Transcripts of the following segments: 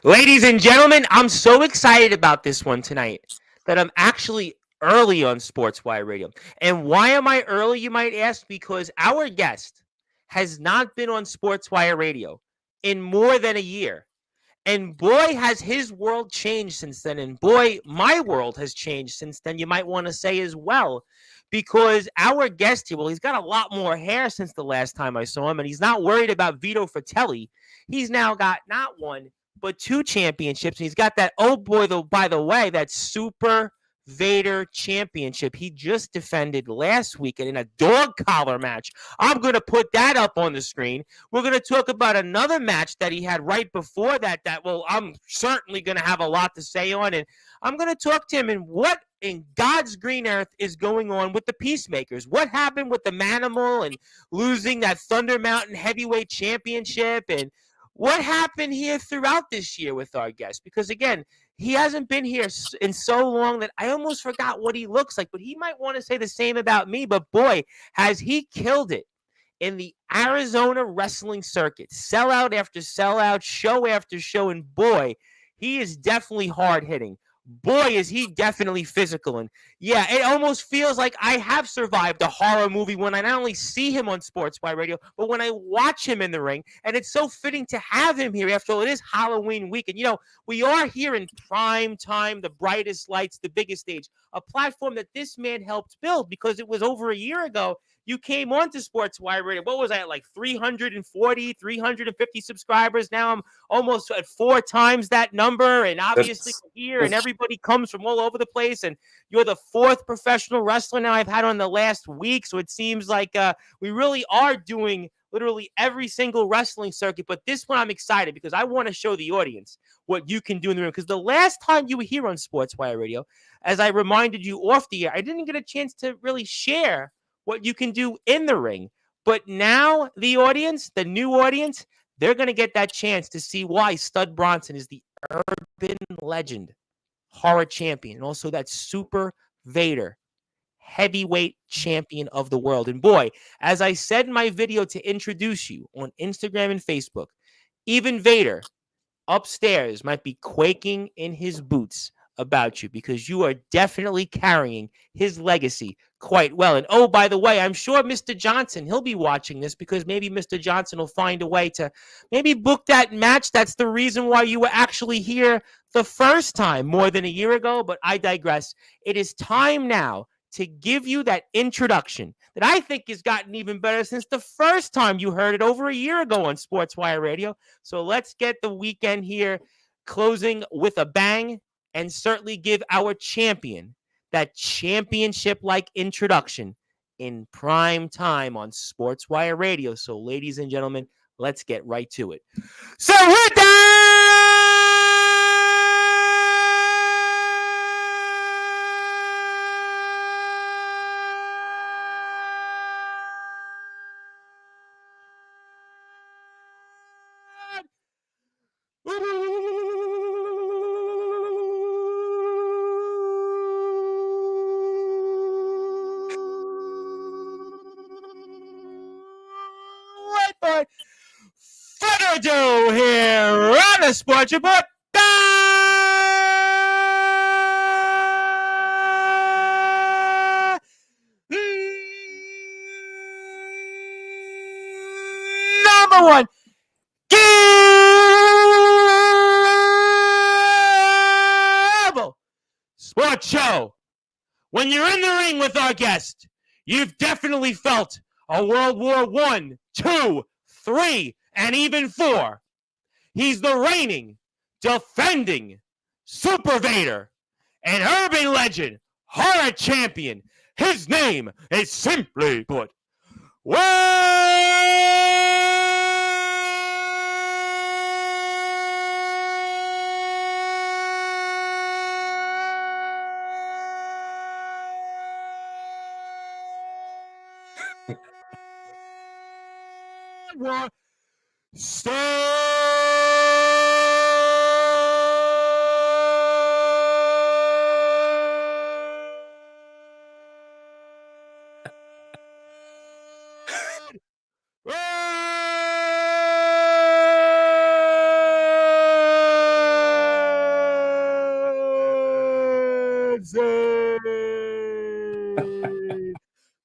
Ladies and gentlemen, I'm so excited about this one tonight that I'm actually early on Sportswire Radio. And why am I early, you might ask? Because our guest has not been on Sportswire Radio in more than a year. And boy, has his world changed since then. And boy, my world has changed since then, you might want to say as well. Because our guest here, well, he's got a lot more hair since the last time I saw him, and he's not worried about Vito Fratelli. He's now got not one, but two championships. And he's got that, oh boy, though, by the way, that Super Vader championship he just defended last weekend in a dog collar match. I'm going to put that up on the screen. We're going to talk about another match that he had right before that, well, I'm certainly going to have a lot to say on. And I'm going to talk to him and what in God's green earth is going on with the Peacemakers. What happened with the Manimal and losing that Thunder Mountain heavyweight championship, and what happened here throughout this year with our guest? Because again, he hasn't been here in so long that I almost forgot what he looks like, but he might want to say the same about me. But boy, has he killed it in the Arizona wrestling circuit, sellout after sellout, show after show. And boy, he is definitely hard hitting. Boy, is he definitely physical. And yeah, it almost feels like I have survived a horror movie when I not only see him on Sportswire Radio, but when I watch him in the ring. And it's so fitting to have him here. After all, it is Halloween weekend. You know, we are here in prime time, the brightest lights, the biggest stage, a platform that this man helped build because it was over a year ago you came on to Sportswire Radio. What was I at, like 340, 350 subscribers? Now I'm almost at 4 times that number. And obviously here, and everybody comes from all over the place. And you're the fourth professional wrestler now I've had on the last week. So it seems like we really are doing literally every single wrestling circuit. But this one I'm excited because I want to show the audience what you can do in the room. Because the last time you were here on Sportswire Radio, as I reminded you off the air, I didn't get a chance to really share what you can do in the ring. But now the audience, the new audience, they're going to get that chance to see why Stud Bronson is the urban legend, horror champion, and also that Super Vader heavyweight champion of the world. And boy, as I said in my video to introduce you on Instagram and Facebook, even Vader upstairs might be quaking in his boots about you because you are definitely carrying his legacy quite well. And oh, by the way, I'm sure Mr. Johnson, he'll be watching this because maybe Mr. Johnson will find a way to maybe book that match. That's the reason why you were actually here the first time more than a year ago. But I digress. It is time now to give you that introduction that I think has gotten even better since the first time you heard it over a year ago on Sportswire Radio. So let's get the weekend here closing with a bang and certainly give our champion that championship-like introduction in prime time on Sportswire Radio. So ladies and gentlemen, let's get right to it. So with that, without further ado here on the Sports Report. Number one, Cable Sports Show. When you're in the ring with our guest, you've definitely felt a World War I, II, III, and even IV. He's the reigning, defending Super Vader, an urban legend, horror champion. His name is simply put, War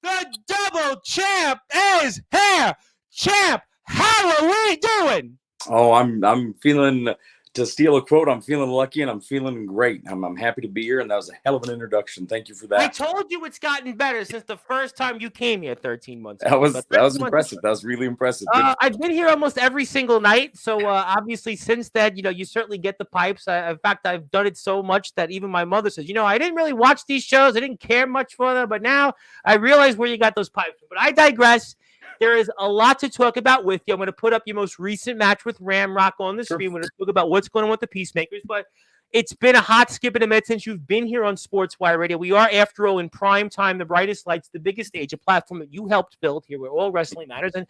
The double champ is here. Champ, how are we doing? Oh, I'm feeling, to steal a quote, I'm feeling lucky and I'm feeling great. I'm happy to be here, and that was a hell of an introduction. Thank you for that. I told you it's gotten better since the first time you came here 13 months ago. That was impressive. That was really impressive. I've been here almost every single night, so obviously since then, you certainly get the pipes. In fact, I've done it so much that even my mother says, I didn't really watch these shows. I didn't care much for them, but now I realize where you got those pipes. But I digress. There is a lot to talk about with you. I'm going to put up your most recent match with Ramrock on the screen. We're going to talk about what's going on with the Peacemakers, but it's been a hot skip and a minute since you've been here on Sportswire Radio. We are, after all, in prime time, the brightest lights, the biggest stage, a platform that you helped build here where all wrestling matters. And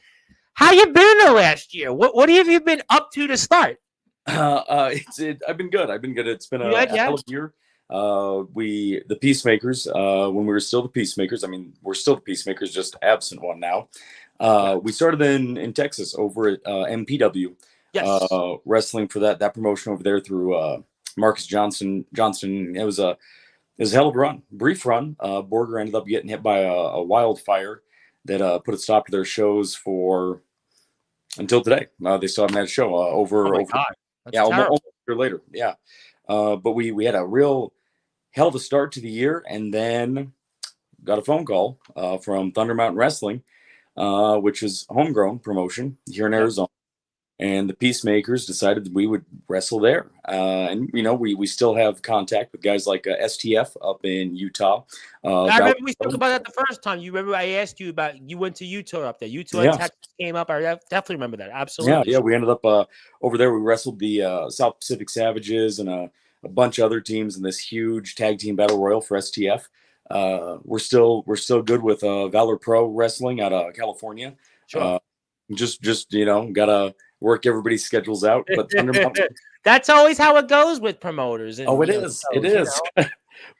how you been in the last year? What have you been up to start? I've been good. It's been a hell of a year. The Peacemakers, when we were still the Peacemakers, we're still the Peacemakers, just absent one now. We started in Texas over at MPW, wrestling for that promotion over there through Marcus Johnson. It was a hell of a run, brief run. Borger ended up getting hit by a wildfire that put a stop to their shows until today. They still haven't had a show over. Almost a year later. Yeah, but we had a real hell of a start to the year, and then got a phone call from Thunder Mountain Wrestling, which is a homegrown promotion here in Arizona. And the Peacemakers decided that we would wrestle there. And, we still have contact with guys like STF up in Utah. I remember we spoke about that the first time. You remember I asked you about, you went to Utah up there. Utah and Texas came up. I definitely remember that. Absolutely. Yeah. We ended up over there. We wrestled the South Pacific Savages and a bunch of other teams in this huge tag team battle royal for STF. We're still good with Valor Pro Wrestling out of California. Sure. Just gotta work everybody's schedules out. But Thunder Mountain, that's always how it goes with promoters. And, it is.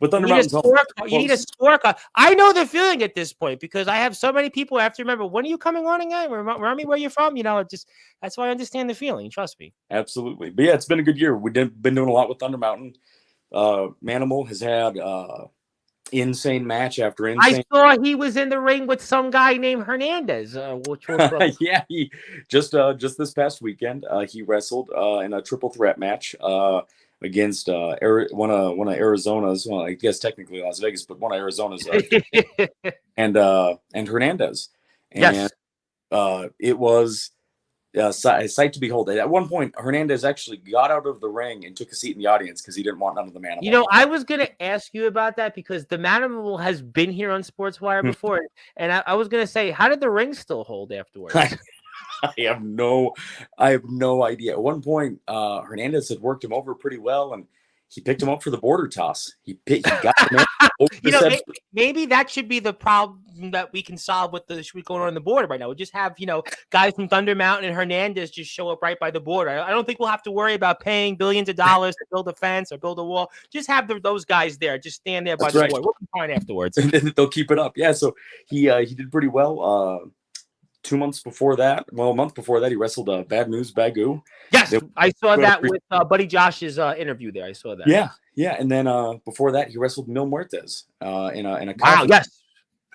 But Thunder Mountain, you need a scorecard. I know the feeling at this point because I have so many people. I have to remember, when are you coming on again? Remind me where you're from. That's why I understand the feeling. Trust me. Absolutely. But yeah, it's been a good year. We've been doing a lot with Thunder Mountain. Manimal has had insane match after insane. I saw he was in the ring with some guy named Hernandez. Which was yeah, he just this past weekend he wrestled in a triple threat match against one of Arizona's. Well, I guess technically Las Vegas, but one of Arizona's and Hernandez. And it was a sight to behold. At one point, Hernandez actually got out of the ring and took a seat in the audience because he didn't want none of the Manimal. I was going to ask you about that because the Manimal has been here on Sportswire before. And I was going to say, how did the ring still hold afterwards? I have no idea. At one point, Hernandez had worked him over pretty well, and he picked him up for the border toss. He got him over maybe that should be the problem that we can solve with the going on the border right now. We'll just have, guys from Thunder Mountain and Hernandez just show up right by the border. I don't think we'll have to worry about paying billions of dollars to build a fence or build a wall. Just have those guys there. Just stand there by the border. We'll be fine afterwards. They'll keep it up. Yeah, so he did pretty well. 2 months before that, a month before that, he wrestled Bad News Bagoo. Yes, I saw that with Buddy Josh's interview there. I saw that. Yeah, and then before that, he wrestled Mil Muertes in a wow. Yes,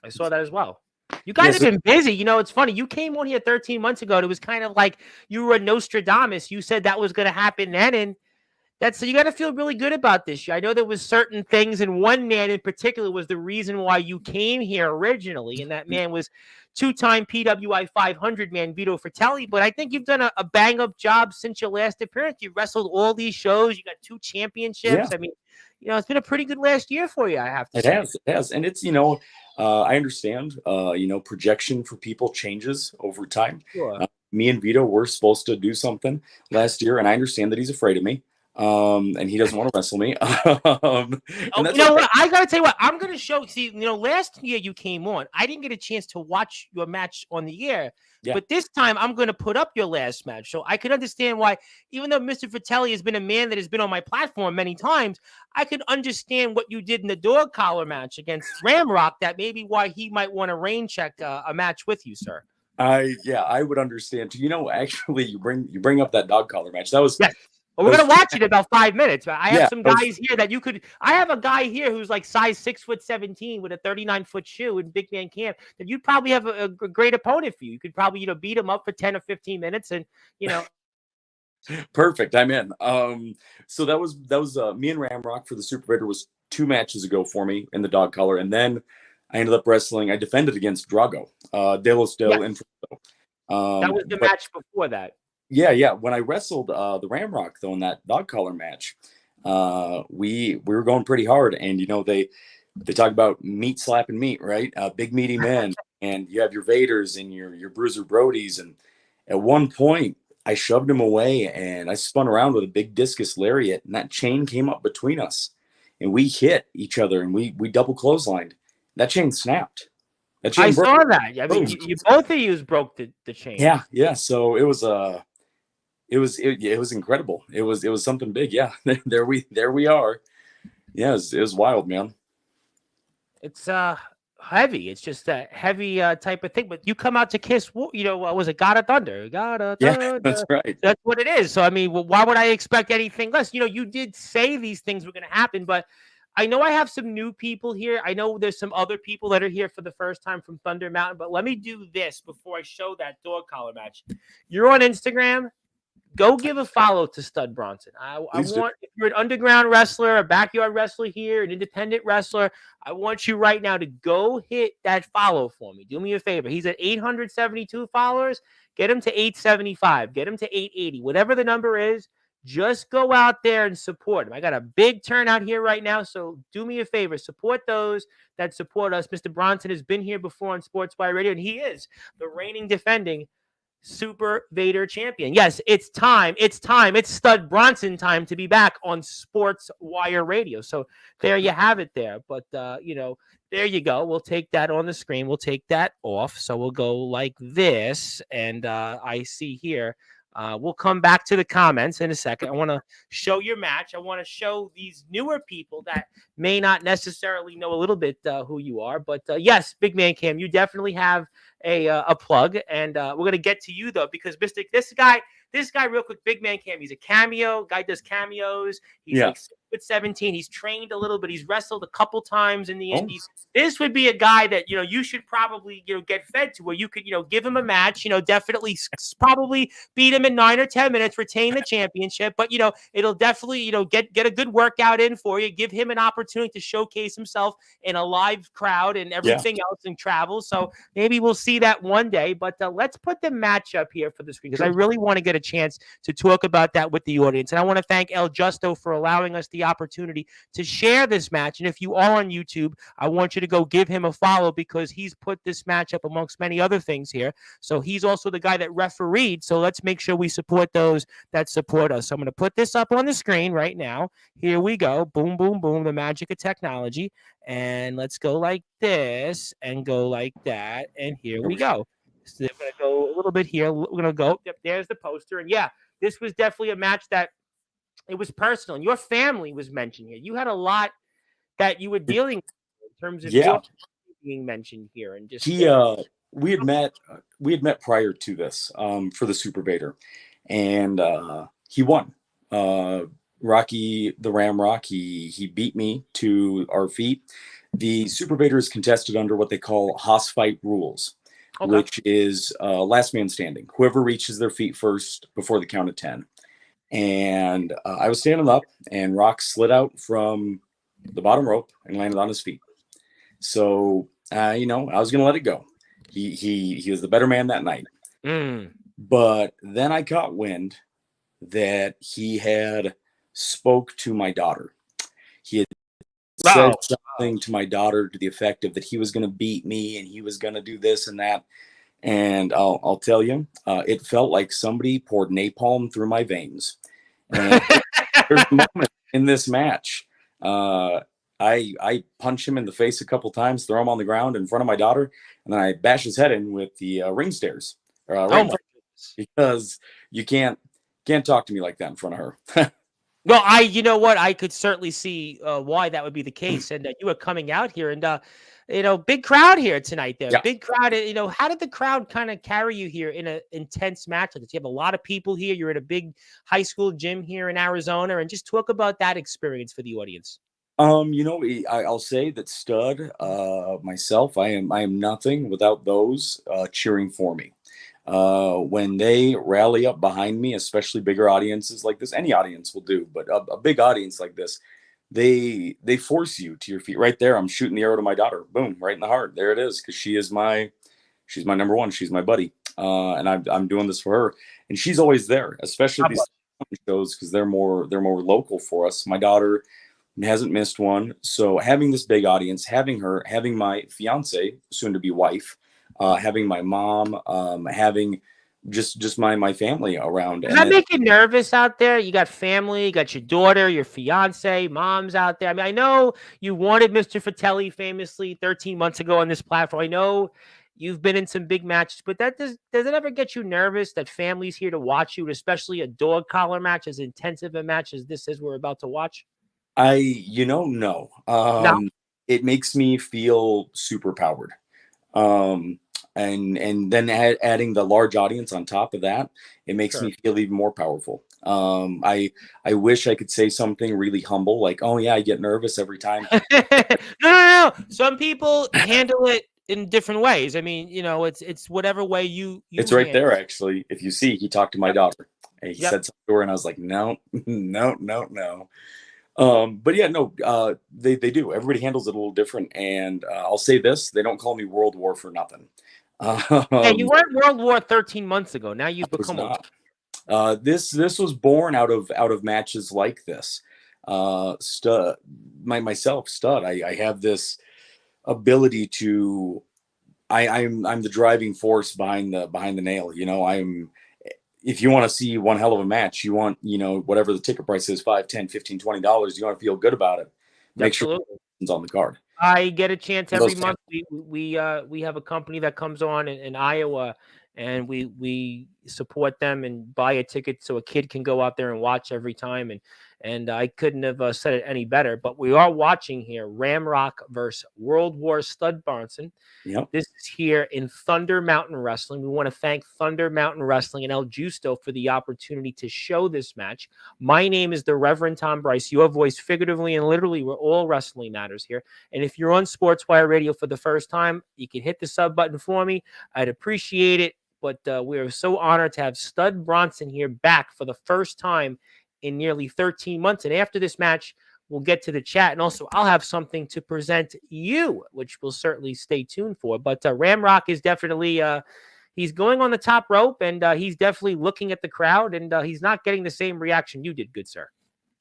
I saw that as well. You guys have been busy. It's funny. You came on here 13 months ago, and it was kind of like you were a Nostradamus. You said that was going to happen then, and so you got to feel really good about this. I know there was certain things, and one man in particular was the reason why you came here originally, and that man was two-time PWI 500 man Vito Fratelli. But I think you've done a bang-up job since your last appearance. You wrestled all these shows. You got 2 championships. Yeah. It's been a pretty good last year for you, I have to say. It has. And it's, I understand, projection for people changes over time. Sure. Me and Vito were supposed to do something last year, and I understand that he's afraid of me. And he doesn't want to wrestle me. What? I gotta tell you what, I'm gonna show. See, last year you came on, I didn't get a chance to watch your match on the air. Yeah. But this time I'm gonna put up your last match, so I could understand why. Even though Mr. Fratelli has been a man that has been on my platform many times, I could understand what you did in the dog collar match against Ramrock. That may be why he might want to rain check a match with you, sir. I would understand too. Actually, you bring up that dog collar match. That was. Yes. We're gonna watch it in about 5 minutes. I have some was, guys here that you could. I have a guy here who's like size 6'17" with a 39-foot shoe in big man camp. That you'd probably have a great opponent for you. You could probably beat him up for 10 or 15 minutes, and Perfect. I'm in. So that was me and Ramrock for the Super Vader was 2 matches ago for me in the dog collar, and then I ended up wrestling. I defended against Drago, De Los Del Inferno. That was the match before that. Yeah. When I wrestled the Ramrock though in that dog collar match, we were going pretty hard, and they talk about meat slapping meat, right? Big meaty men, and you have your Vaders and your Bruiser Brodies, and at one point I shoved him away and I spun around with a big discus lariat, and that chain came up between us, and we hit each other, and we double clotheslined. That chain snapped. That chain saw that. I mean, you both of you broke the chain. Yeah. So it was it was incredible. It was something big. Yeah, there we are. Yeah, it was wild, man. It's heavy. It's just a heavy type of thing. But you come out to Kiss, was it God of Thunder? God of Thunder. Yeah, that's right. That's what it is. So I mean, why would I expect anything less? You did say these things were going to happen, but I know I have some new people here. I know there's some other people that are here for the first time from Thunder Mountain. But let me do this before I show that dog collar match. You're on Instagram. Go give a follow to Stud Bronson. I want, if you're an underground wrestler, a backyard wrestler here, an independent wrestler, I want you right now to go hit that follow for me. Do me a favor. He's at 872 followers. Get him to 875. Get him to 880. Whatever the number is, just go out there and support him. I got a big turnout here right now, so do me a favor. Support those that support us. Mr. Bronson has been here before on Sportzwire Radio, and he is the reigning defending Super Vader champion. Yes, it's time. It's Stud Bronson time to be back on Sportswire Radio. So there you have it there. But, there you go. We'll take that on the screen. We'll take that off. So we'll go like this. And I see here, we'll come back to the comments in a second. I want to show your match. I want to show these newer people that may not necessarily know a little bit who you are. But yes, Big Man Cam, you definitely have a plug, and we're gonna get to you though, because this guy real quick, Big Man Cam, he's a cameo guy, does cameos. He's like 6'17". He's trained a little bit. He's wrestled a couple times in the indies. This would be a guy that you should probably get fed to, where you could give him a match. Definitely probably beat him in 9 or 10 minutes, retain the championship. But it'll definitely get a good workout in for you. Give him an opportunity to showcase himself in a live crowd and everything else and travel. So maybe we'll see that one day. But let's put the match up here for the screen, because I really want to get a chance to talk about that with the audience. And I want to thank El Justo for allowing us the opportunity to share this match. And if you are on YouTube, I want you to go give him a follow, because he's put this match up amongst many other things here. So he's also the guy that refereed. So let's make sure we support those that support us. So I'm going to put this up on the screen right now. Here we go. Boom, boom, boom. The magic of technology. And let's go like this and go like that. And here we go. So they're going to go a little bit here. We're going to go. Yep, there's the poster. And yeah, this was definitely a match that it was personal. And your family was mentioned here. You had a lot that you were dealing with in terms of your being mentioned here. And just we had met prior to this for the Super Vader, and he won. Rocky the Ramrock, he beat me to our feet. The Super Vader is contested under what they call Haas fight rules, which is last man standing. Whoever reaches their feet first before the count of 10. And I was standing up, and Rock slid out from the bottom rope and landed on his feet. So I was gonna let it go. He was the better man that night. But then I caught wind that he had spoke to my daughter. He had said something to my daughter to the effect of that he was going to beat me and he was going to do this and that. And I'll tell you, it felt like somebody poured napalm through my veins. And there's a moment in this match. I punch him in the face a couple times, throw him on the ground in front of my daughter, and then I bash his head in with the ring stairs. Because you can't talk to me like that in front of her. Well, you know what? I could certainly see why that would be the case, and you are coming out here, and big crowd here tonight. There, Yeah. big crowd. How did the crowd kind of carry you here in an intense match like this? You have a lot of people here. You're at a big high school gym here in Arizona, and just talk about that experience for the audience. I'll say that Stud, myself, I am nothing without those cheering for me. When they rally up behind me, especially bigger audiences like this, any audience will do, but a big audience like this, they force you to your feet. Right there, I'm shooting the arrow to my daughter. Boom, right in the heart. There it is, because she's my number one. She's my buddy, and I'm doing this for her, and she's always there, especially these shows because they're more local for us. My daughter hasn't missed one. So having this big audience, having my fiance, soon to be wife, having my mom, having just my family around. Does that make you nervous out there? You got family, you got your daughter, your fiance, mom's out there. I mean, I know you wanted Mr. Fratelli famously 13 months ago on this platform. I know you've been in some big matches, but does it ever get you nervous that family's here to watch you, especially a dog collar match, as intensive a match as this is we're about to watch? No. No. It makes me feel super powered. And then adding the large audience on top of that, it makes me feel even more powerful. I wish I could say something really humble, like, "Oh yeah, I get nervous every time." No. Some people handle it in different ways. I mean, it's whatever way you. It's right there, actually. If you see, he talked to my daughter. And he said something to her, and I was like, "No, no." But yeah, no, they do. Everybody handles it a little different, and I'll say this: they don't call me World War for nothing. Hey, you weren't World War 13 months ago. Now you've become this was born out of matches like this. Stud, myself, Stud. I have this ability to. I'm the driving force behind the nail. If you want to see one hell of a match, you want, whatever the ticket price is, $5, $10, $15, $20, you want to feel good about it. Make sure it's on the card. I get a chance every month. We have a company that comes on in Iowa, and we support them and buy a ticket so a kid can go out there and watch every time. And I couldn't have said it any better. But we are watching here Ramrock versus World War Stud Bronson. Yep. This is here in Thunder Mountain Wrestling. We want to thank Thunder Mountain Wrestling and El Justo for the opportunity to show this match. My name is the Reverend Tom Bryce. Your voice, figuratively and literally, we're all wrestling matters here. And if you're on Sportswire Radio for the first time, you can hit the sub button for me. I'd appreciate it. But we are so honored to have Stud Bronson here back for the first time in nearly 13 months. And after this match, we'll get to the chat. And also, I'll have something to present you, which we'll certainly stay tuned for. But Ramrock is definitely, he's going on the top rope, and he's definitely looking at the crowd, and he's not getting the same reaction you did, good sir.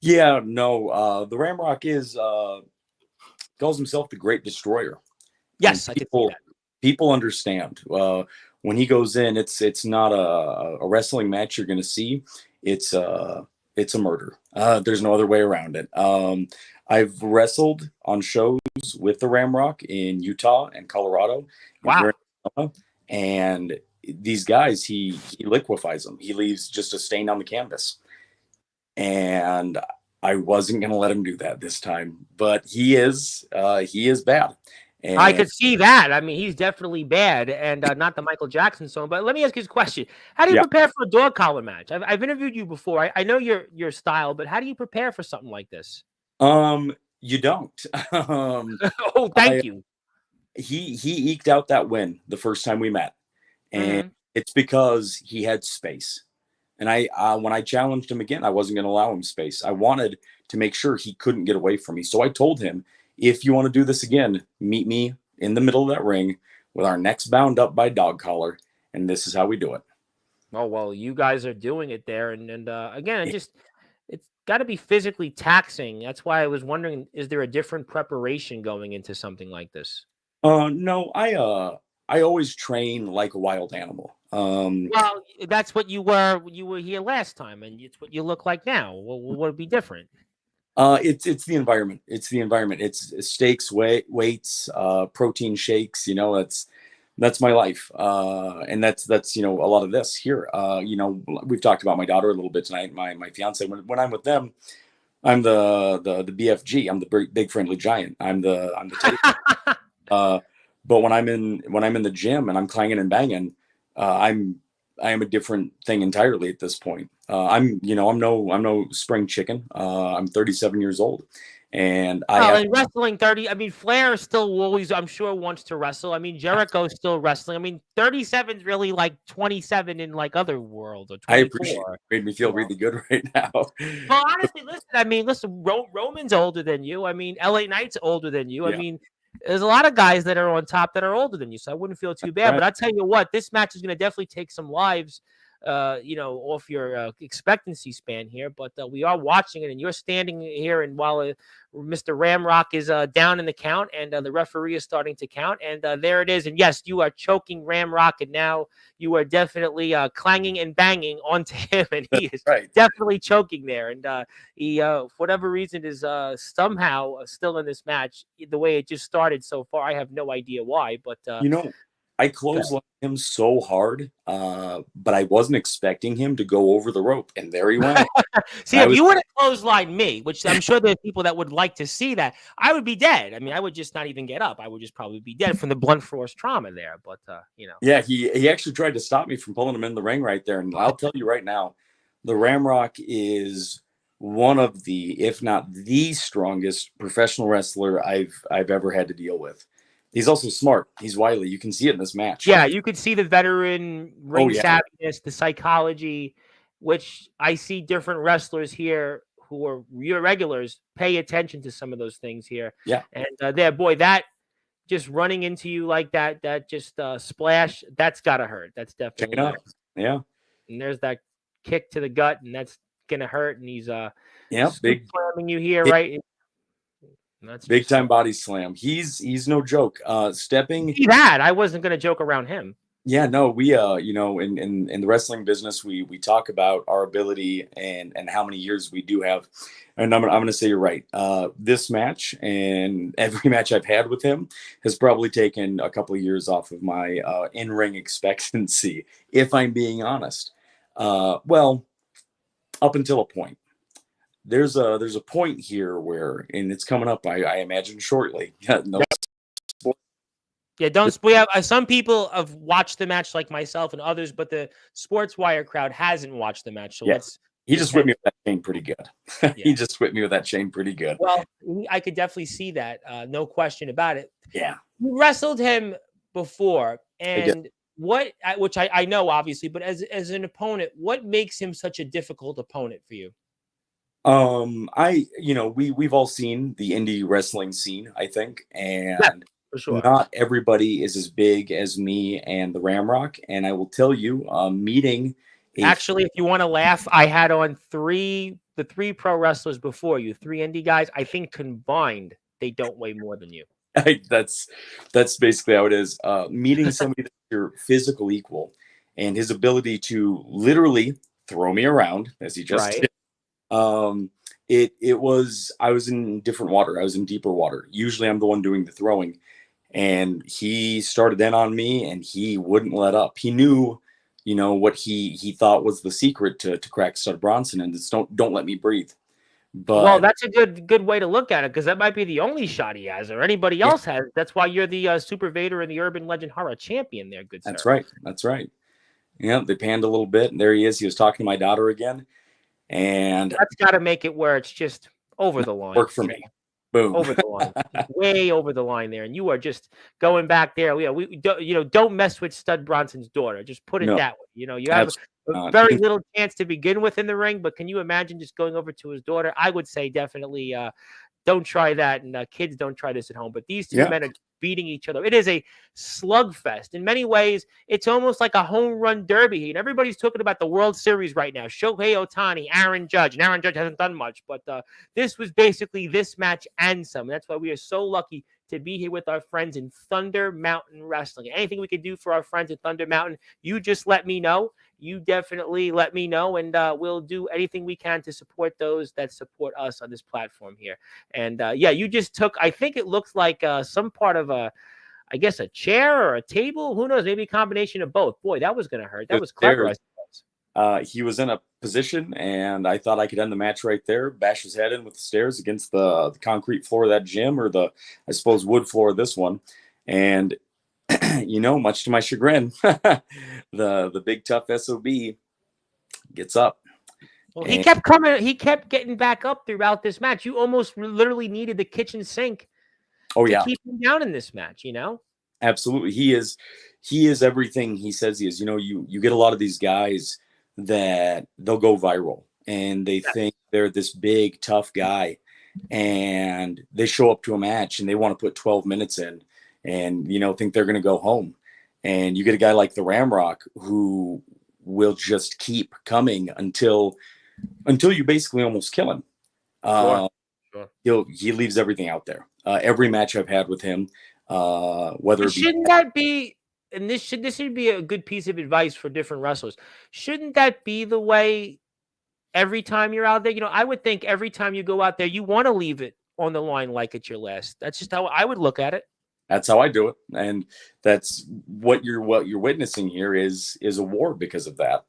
Yeah, no, the Ramrock calls himself the Great Destroyer. Yes, I can see that. People understand. When he goes in, it's not a wrestling match you're going to see. It's a murder. There's no other way around it. I've wrestled on shows with the Ramrock in Utah and Colorado. Wow. And these guys, he liquefies them. He leaves just a stain on the canvas. And I wasn't going to let him do that this time, but he is bad. And I could see that. I mean, he's definitely bad, and not the Michael Jackson song. But let me ask you this question: how do you prepare for a dog collar match? I've interviewed you before. I know your style, but how do you prepare for something like this? You don't. Oh, thank you. He eked out that win the first time we met, and it's because he had space. And when I challenged him again, I wasn't going to allow him space. I wanted to make sure he couldn't get away from me. So I told him, if you want to do this again, meet me in the middle of that ring with our necks bound up by dog collar, and this is how we do it. Oh, well, you guys are doing it there. And again, it's got to be physically taxing. That's why I was wondering, is there a different preparation going into something like this? No, I always train like a wild animal. Well, that's what you were when you were here last time, and it's what you look like now. What would be different? It's the environment. It's the environment. It's steaks, weights, protein shakes. That's my life. And that's a lot of this here. We've talked about my daughter a little bit tonight. My fiance, when I'm with them, I'm the BFG. I'm the big friendly giant. I'm the taper. But when I'm in the gym and I'm clanging and banging, I am a different thing entirely at this point. I'm no spring chicken. I'm 37 years old, and I Oh, have and wrestling 30. I mean, Flair still always, I'm sure, wants to wrestle. I mean, Jericho's still wrestling. I mean, 37 is really like 27 in like other worlds, or I appreciate it. 24. It made me feel really good right now. Well, honestly, listen. I mean, listen. Roman's older than you. I mean, LA Knight's older than you. I Yeah, mean, there's a lot of guys that are on top that are older than you, so I wouldn't feel too bad. right. But I tell you what, this match is going to definitely take some lives, off your expectancy span here. But we are watching it, and you're standing here, and while Mr. Ramrock is down in the count, and the referee is starting to count, and there it is. And yes, you are choking Ramrock, and now you are definitely clanging and banging onto him, and he is Right. definitely choking there. And he, for whatever reason, is somehow still in this match. The way it just started so far, I have no idea why. But I clotheslined him so hard, but I wasn't expecting him to go over the rope, and there he went. see, if you would have clotheslined me, which I'm sure there's people that would like to see that, I would be dead. I mean, I would just not even get up. I would just probably be dead from the blunt force trauma there. But Yeah, he actually tried to stop me from pulling him in the ring right there, and I'll tell you right now, the Ramrock is one of the, if not the strongest professional wrestler I've ever had to deal with. He's also smart. He's wily. You can see it in this match. yeah, you could see the veteran ring yeah. savviness, the psychology, which I see different wrestlers here who are your regulars pay attention to some of those things here. Yeah. And there, boy, that just running into you like that, that just splash, that's gotta hurt. That's definitely Check it out. Yeah. And there's that kick to the gut, and that's gonna hurt. And he's scoop big slamming you here, right? That's big time body slam. He's no joke. Stepping. See that? I wasn't gonna joke around him. Yeah, no, we in the wrestling business, we talk about our ability and how many years we do have. And I'm gonna say you're right. This match and every match I've had with him has probably taken a couple of years off of my in-ring expectancy, if I'm being honest. Well, up until a point. There's a point here where, and it's coming up, I imagine shortly. No. Yeah, don't spoil. Some people have watched the match, like myself and others, but the Sportswire crowd hasn't watched the match. So let's. He just whipped me with that chain pretty good. Yeah. He just whipped me with that chain pretty good. Well, I could definitely see that. No question about it. Yeah. You wrestled him before, and which I know obviously, but as an opponent, what makes him such a difficult opponent for you? We've all seen the indie wrestling scene, I think, and yeah, for sure. Not everybody is as big as me and the Ramrock. And I will tell you, meeting. Actually, if you want to laugh, I had on the three pro wrestlers before you, 3 indie guys. I think combined, they don't weigh more than you. That's basically how it is. Meeting somebody that's your physical equal, and his ability to literally throw me around, as he just did. I was in different water. I was in deeper water. Usually I'm the one doing the throwing, and he started in on me, and he wouldn't let up. He knew, what he thought was the secret to crack Stud Bronson, and it's don't let me breathe. But well, that's a good way to look at it, because that might be the only shot he has, or anybody else has. That's why you're the Super Vader and the Urban Legend Horror champion there, good sir. That's right. Yeah, they panned a little bit, and there he is. He was talking to my daughter again. And that's got to make it where it's just over the line. Work for me. Boom. Over the line. Way over the line there. And you are just going back there. We don't mess with Stud Bronson's daughter. Just put it that way. You have a very little chance to begin with in the ring, but can you imagine just going over to his daughter? I would say definitely don't try that, and kids, don't try this at home. But these two men are beating each other. It is a slugfest. In many ways, it's almost like a home run derby. And everybody's talking about the World Series right now. Shohei Ohtani, Aaron Judge. And Aaron Judge hasn't done much, but this was basically this match and some. And that's why we are so lucky to be here with our friends in Thunder Mountain Wrestling. Anything we can do for our friends at Thunder Mountain, you just let me know. You definitely let me know, and we'll do anything we can to support those that support us on this platform here. And you just took, I think it looks like some part of a chair or a table. Who knows? Maybe a combination of both. Boy, that was going to hurt. That was clever. He was in a position, and I thought I could end the match right there. Bash his head in with the stairs against the concrete floor of that gym, or I suppose, wood floor of this one. And much to my chagrin, the big tough SOB gets up. Well, he kept coming. He kept getting back up throughout this match. You almost literally needed the kitchen sink to keep him down in this match. Absolutely, he is everything he says he is. You get a lot of these guys that they'll go viral, and they think they're this big tough guy, and they show up to a match and they want to put 12 minutes in, and think they're going to go home. And you get a guy like the Ramrock who will just keep coming until you basically almost kill him. Sure. He leaves everything out there. Every match I've had with him, whether it be, shouldn't that be, and this should be a good piece of advice for different wrestlers. Shouldn't that be the way every time you're out there? I would think every time you go out there, you want to leave it on the line like it's your last. That's just how I would look at it. That's how I do it, and that's what you're witnessing here is a war because of that.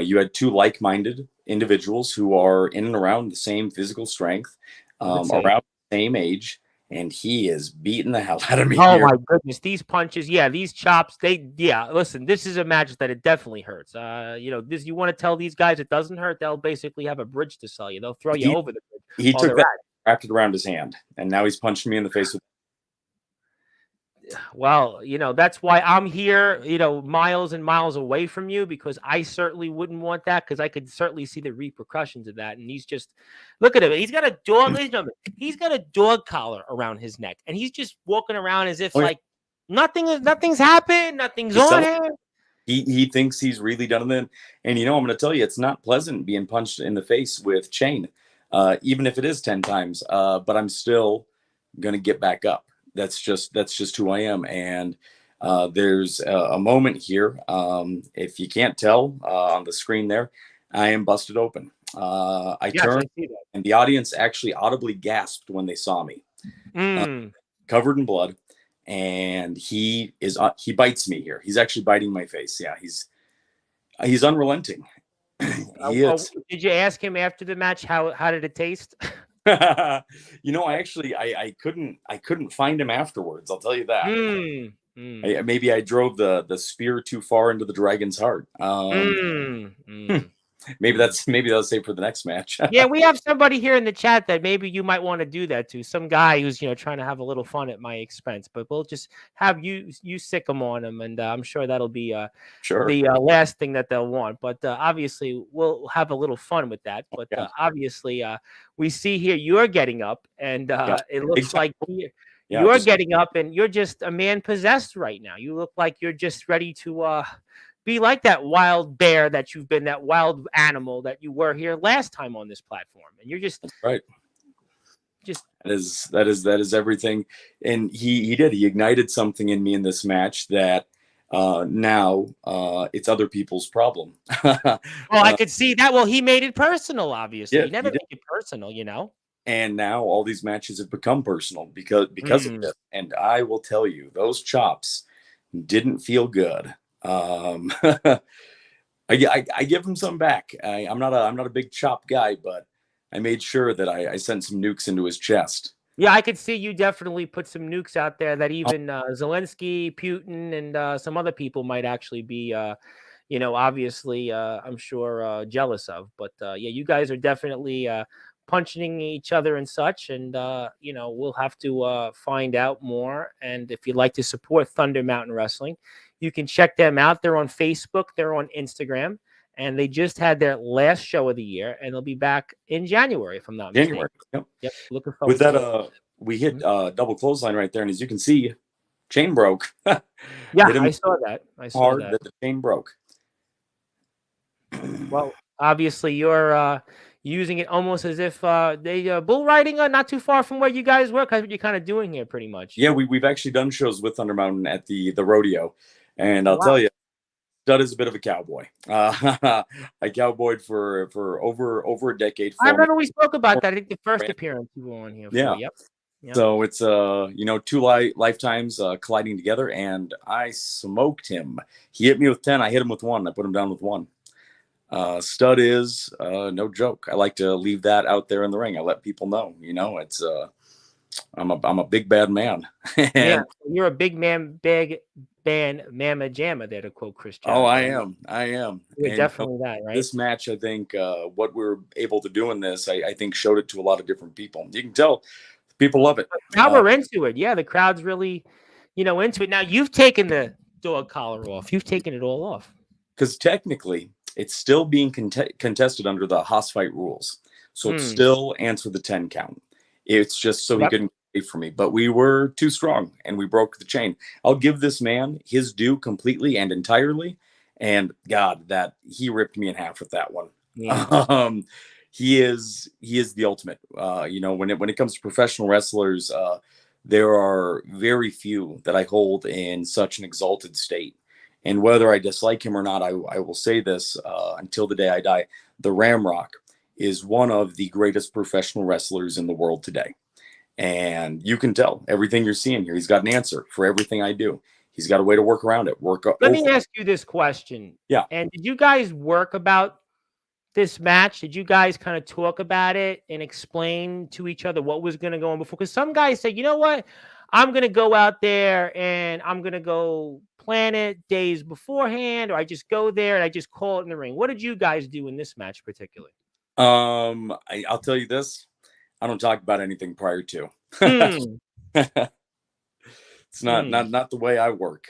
You had two like-minded individuals who are in and around the same physical strength, around the same age, and he is beating the hell out of me. Oh my goodness, these punches, these chops, listen, this is a match that it definitely hurts. You want to tell these guys it doesn't hurt, they'll basically have a bridge to sell you. They'll throw you over the bridge. He took that, wrapped it around his hand, and now he's punching me in the face with. Well, that's why I'm here, miles and miles away from you, because I certainly wouldn't want that, because I could certainly see the repercussions of that. And he's just, look at him. He's got a dog. He's got a dog collar around his neck, and he's just walking around as if like nothing's happened, nothing's on him. He thinks he's really done it. And I'm going to tell you, it's not pleasant being punched in the face with chain, even if it is 10 times. But I'm still going to get back up. That's just who I am. And there's a moment here. If you can't tell on the screen there, I am busted open. I turned, and the audience actually audibly gasped when they saw me, covered in blood. And he bites me here. He's actually biting my face. Yeah, he's unrelenting. Did you ask him after the match how did it taste? I couldn't find him afterwards. I'll tell you that. Maybe I drove the spear too far into the dragon's heart. Maybe that's safe for the next match. Yeah, we have somebody here in the chat that maybe you might want to do that to. Some guy who's trying to have a little fun at my expense, but we'll just have you sick them on him, and I'm sure that'll be the last thing that they'll want. But obviously, we'll have a little fun with that. But obviously, we see here you're getting up, and it looks like you're getting up, and you're just a man possessed right now. You look like you're just ready to be like that wild bear that you've been, that wild animal that you were here last time on this platform. And you're just right. That is everything. And he ignited something in me in this match that now it's other people's problem. Well, I could see that. Well, he made it personal, obviously. He never made it personal, And now all these matches have become personal because of this. And I will tell you, those chops didn't feel good. I give him some back. I'm not a big chop guy, but I made sure that I sent some nukes into his chest. Yeah, I could see you definitely put some nukes out there that even Zelensky, Putin, and some other people might actually be, obviously, I'm sure jealous of. But you guys are definitely punching each other and such, and we'll have to find out more. And if you'd like to support Thunder Mountain Wrestling, you can check them out. They're on Facebook, they're on Instagram, and they just had their last show of the year, and they'll be back in January, if I'm not mistaken. Yep. Looking forward with that. We hit double clothesline right there, and as you can see, chain broke. Yeah, I saw that. That the chain broke. Well, obviously, you're using it almost as if they bull riding not too far from where you guys were. That's what you're kind of doing here, pretty much. Yeah, we've actually done shows with Thunder Mountain at the rodeo, and I'll tell you, Stud is a bit of a cowboy. I cowboyed for over a decade. I remember we spoke about that. I think the first appearance you were on here. Yeah. Yep. So it's two lifetimes colliding together, and I smoked him. He hit me with 10. I hit him with 1. I put him down with 1. Stud is no joke. I like to leave that out there in the ring. I let people know, it's I'm a big bad man. Yeah, And you're a big man, mamma jamma there, to quote Chris oh, Jericho. I am. You're And definitely that, right? this match, I think what we are able to do in this, I think showed it to a lot of different people. You can tell people love it. Now we're into it. Yeah, the crowd's really, into it. Now you've taken the dog collar off. You've taken it all off. Because technically, it's still being contested under the Haas fight rules. So it's still answer the 10 count. It's just so he couldn't wait for me. But we were too strong and we broke the chain. I'll give this man his due completely and entirely. And God, that he ripped me in half with that one. Yeah. He is the ultimate. When it comes to professional wrestlers, there are very few that I hold in such an exalted state. And whether I dislike him or not, I will say this until the day I die. The Ramrock is one of the greatest professional wrestlers in the world today. And you can tell everything you're seeing here. He's got an answer for everything I do. He's got a way to work around it. Let me ask you this question. Yeah. And did you guys work about this match? Did you guys kind of talk about it and explain to each other what was going to go on before? Because some guys say, you know what? I'm going to go out there and I'm going to go plan it days beforehand, or I just go there and I just call it in the ring. What did you guys do in this match particularly? I'll tell you this. I don't talk about anything prior to. It's not the way I work.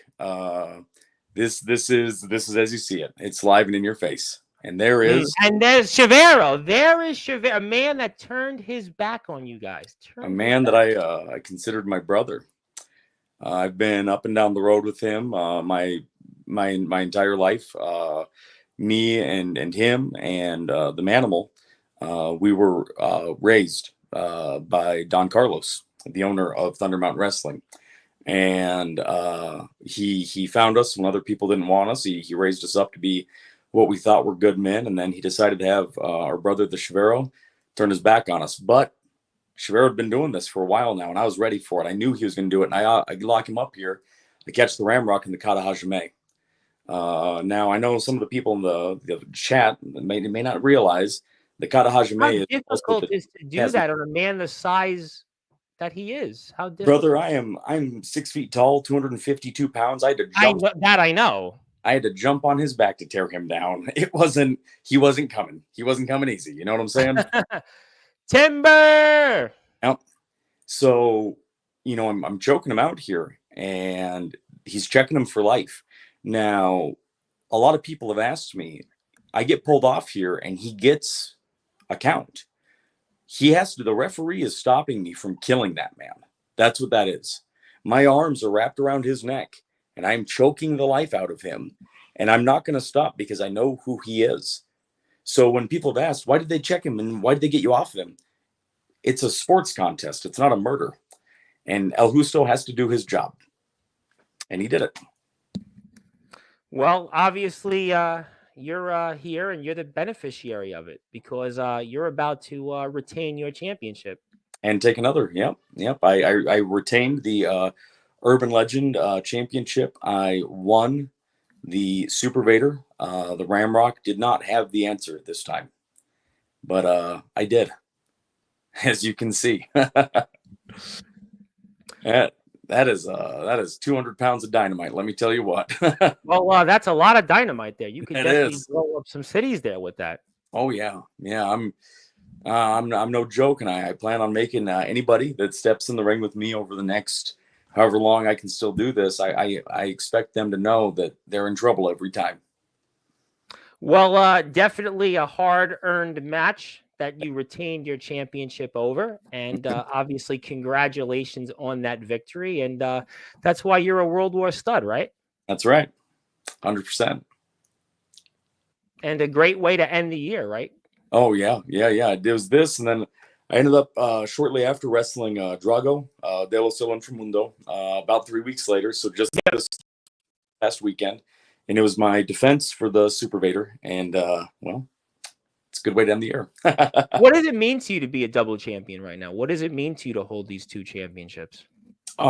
This is as you see it. It's live and in your face. And there's Chavero. There is Chavero, a man that turned his back on you guys. A man that I considered my brother. I've been up and down the road with him my entire life. Me and him and the Manimal, we were raised by Don Carlos, the owner of Thunder Mountain Wrestling. And he found us when other people didn't want us. He raised us up to be what we thought were good men, and then he decided to have our brother, the Chavero, turn his back on us. But Chavero had been doing this for a while now, and I was ready for it. I knew he was going to do it, and I lock him up here. I catch the Ramrock and the Kata Hajime. Now, I know some of the people in the chat may not realize the Kata Hajime is difficult is to do that on a man the size that he is. How difficult? Brother, I'm 6 feet tall, 252 pounds. I had to jump. I know. I had to jump on his back to tear him down. He wasn't coming. He wasn't coming easy. You know what I'm saying? Timber. Yep. So, I'm choking him out here, and he's checking him for life. Now, a lot of people have asked me, I get pulled off here, and he gets a count. The referee is stopping me from killing that man. That's what that is. My arms are wrapped around his neck, and I'm choking the life out of him. And I'm not going to stop because I know who he is. So when people have asked, why did they check him and why did they get you off of him? It's a sports contest. It's not a murder. And El Justo has to do his job. And he did it. Well, obviously, you're here and you're the beneficiary of it because you're about to retain your championship. And take another. Yep. I retained the Urban Legend Championship. I won the Super Vader. The Ramrock did not have the answer this time, but I did, as you can see. That is 200 pounds of dynamite. Let me tell you what. Well, that's a lot of dynamite there. You could definitely blow up some cities there with that. Oh yeah. I'm no joke, and I plan on making anybody that steps in the ring with me over the next however long I can still do this. I expect them to know that they're in trouble every time. Well, definitely a hard-earned match that you retained your championship over, and obviously congratulations on that victory. And that's why you're a World War stud, right? That's right, 100%. And a great way to end the year, right? Oh yeah. It was this, and then I ended up shortly after wrestling Drago de los El Inframundo about 3 weeks later. So just this past weekend, and it was my defense for the Super Vader, and well, it's a good way to end the year. What does it mean to you to be a double champion right now? What does it mean to you to hold these two championships? That's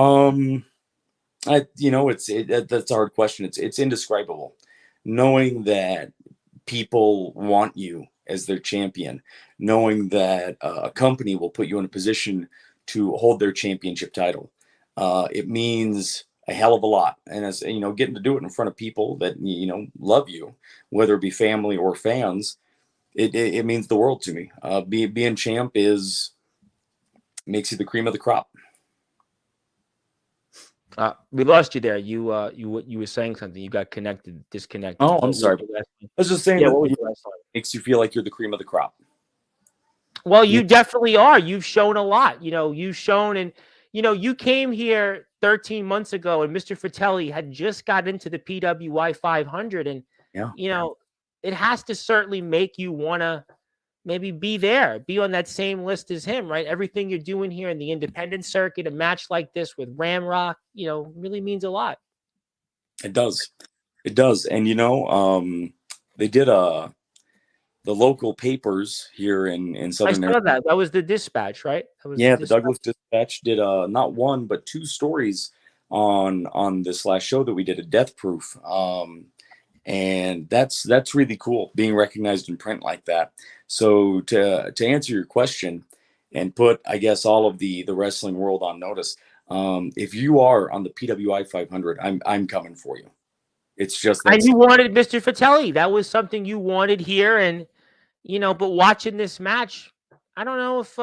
a hard question. It's indescribable, knowing that people want you as their champion, knowing that a company will put you in a position to hold their championship title. It means a hell of a lot. And as you know, getting to do it in front of people that, you know, love you, whether it be family or fans, it means the world to me. Being champ makes you the cream of the crop. We lost you there. You were saying something. You got disconnected. Oh, I'm sorry. I was just saying what was that the last line? Makes you feel like you're the cream of the crop. Well, you definitely are. You've shown a lot. You know, you've shown, and you know, you came here 13 months ago, and Mr. Fratelli had just got into the PWI 500, and you know, it has to certainly make you want to maybe be on that same list as him, right? Everything you're doing here in the independent circuit, a match like this with Ramrock, you know, really means a lot. It does. And you know, they did the local papers here in Southern Arizona. That was the Dispatch, right? The Douglas Dispatch did not one but two stories on this last show that we did, a Death Proof. And that's really cool, being recognized in print like that. So to answer your question and put, I guess, all of the wrestling world on notice, if you are on the PWI 500, I'm coming for you. It's just that. And you wanted Mr. Fratelli. That was something you wanted here, and you know, but watching this match, I don't know if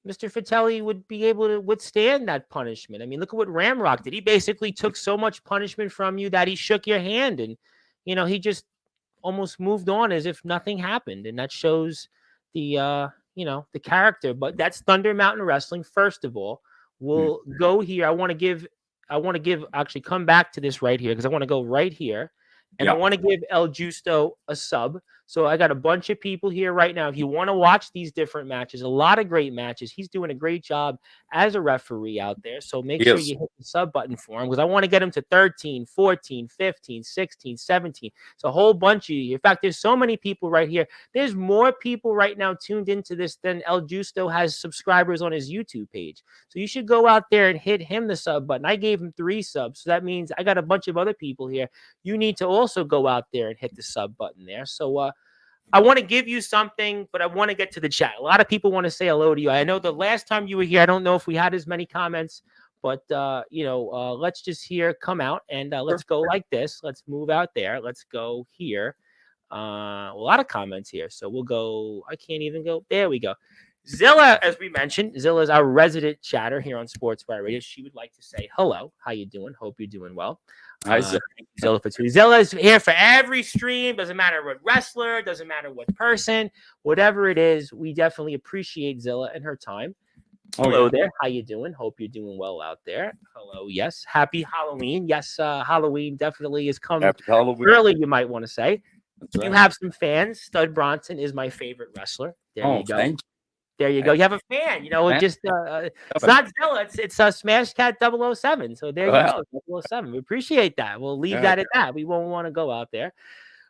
Mr. Fratelli would be able to withstand that punishment. I mean, look at what Ramrock did. He basically took so much punishment from you that he shook your hand, and you know, he just almost moved on as if nothing happened, and that shows the you know, the character. But that's Thunder Mountain Wrestling. First of all, we'll go here. I want to give actually come back to this right here, because I want to go right here. And I want to give El Justo a sub. So I got a bunch of people here right now. If you want to watch these different matches, a lot of great matches. He's doing a great job as a referee out there. So make sure you hit the sub button for him, because I want to get him to 13, 14, 15, 16, 17. It's a whole bunch of you. In fact, there's so many people right here. There's more people right now tuned into this than El Justo has subscribers on his YouTube page. So you should go out there and hit him the sub button. I gave him 3 subs. So that means I got a bunch of other people here. You need to also go out there and hit the sub button there. So I want to give you something, but I want to get to the chat. A lot of people want to say hello to you. I know the last time you were here, I don't know if we had as many comments, but you know, let's just come out and let's go like this. Let's move out there. Let's go here. A lot of comments here. So we'll go. I can't even go. There we go. Zilla, as we mentioned, Zilla is our resident chatter here on Sportswire Radio. She would like to say hello. How you doing? Hope you're doing well. Hi, Zilla. Zilla Zilla is here for every stream. Doesn't matter what wrestler, doesn't matter what person, whatever it is. We definitely appreciate Zilla and her time. Hello there. How you doing? Hope you're doing well out there. Hello. Yes. Happy Halloween. Yes. Halloween definitely is coming early, you might want to say. You have some fans. Stud Bronson is my favorite wrestler. There you go. Thank you. There you go. You have a fan. You know, it just it's not Zilla. It's Smash Cat 007. So there you go. 007. We appreciate that. We'll leave that at that. We won't want to go out there.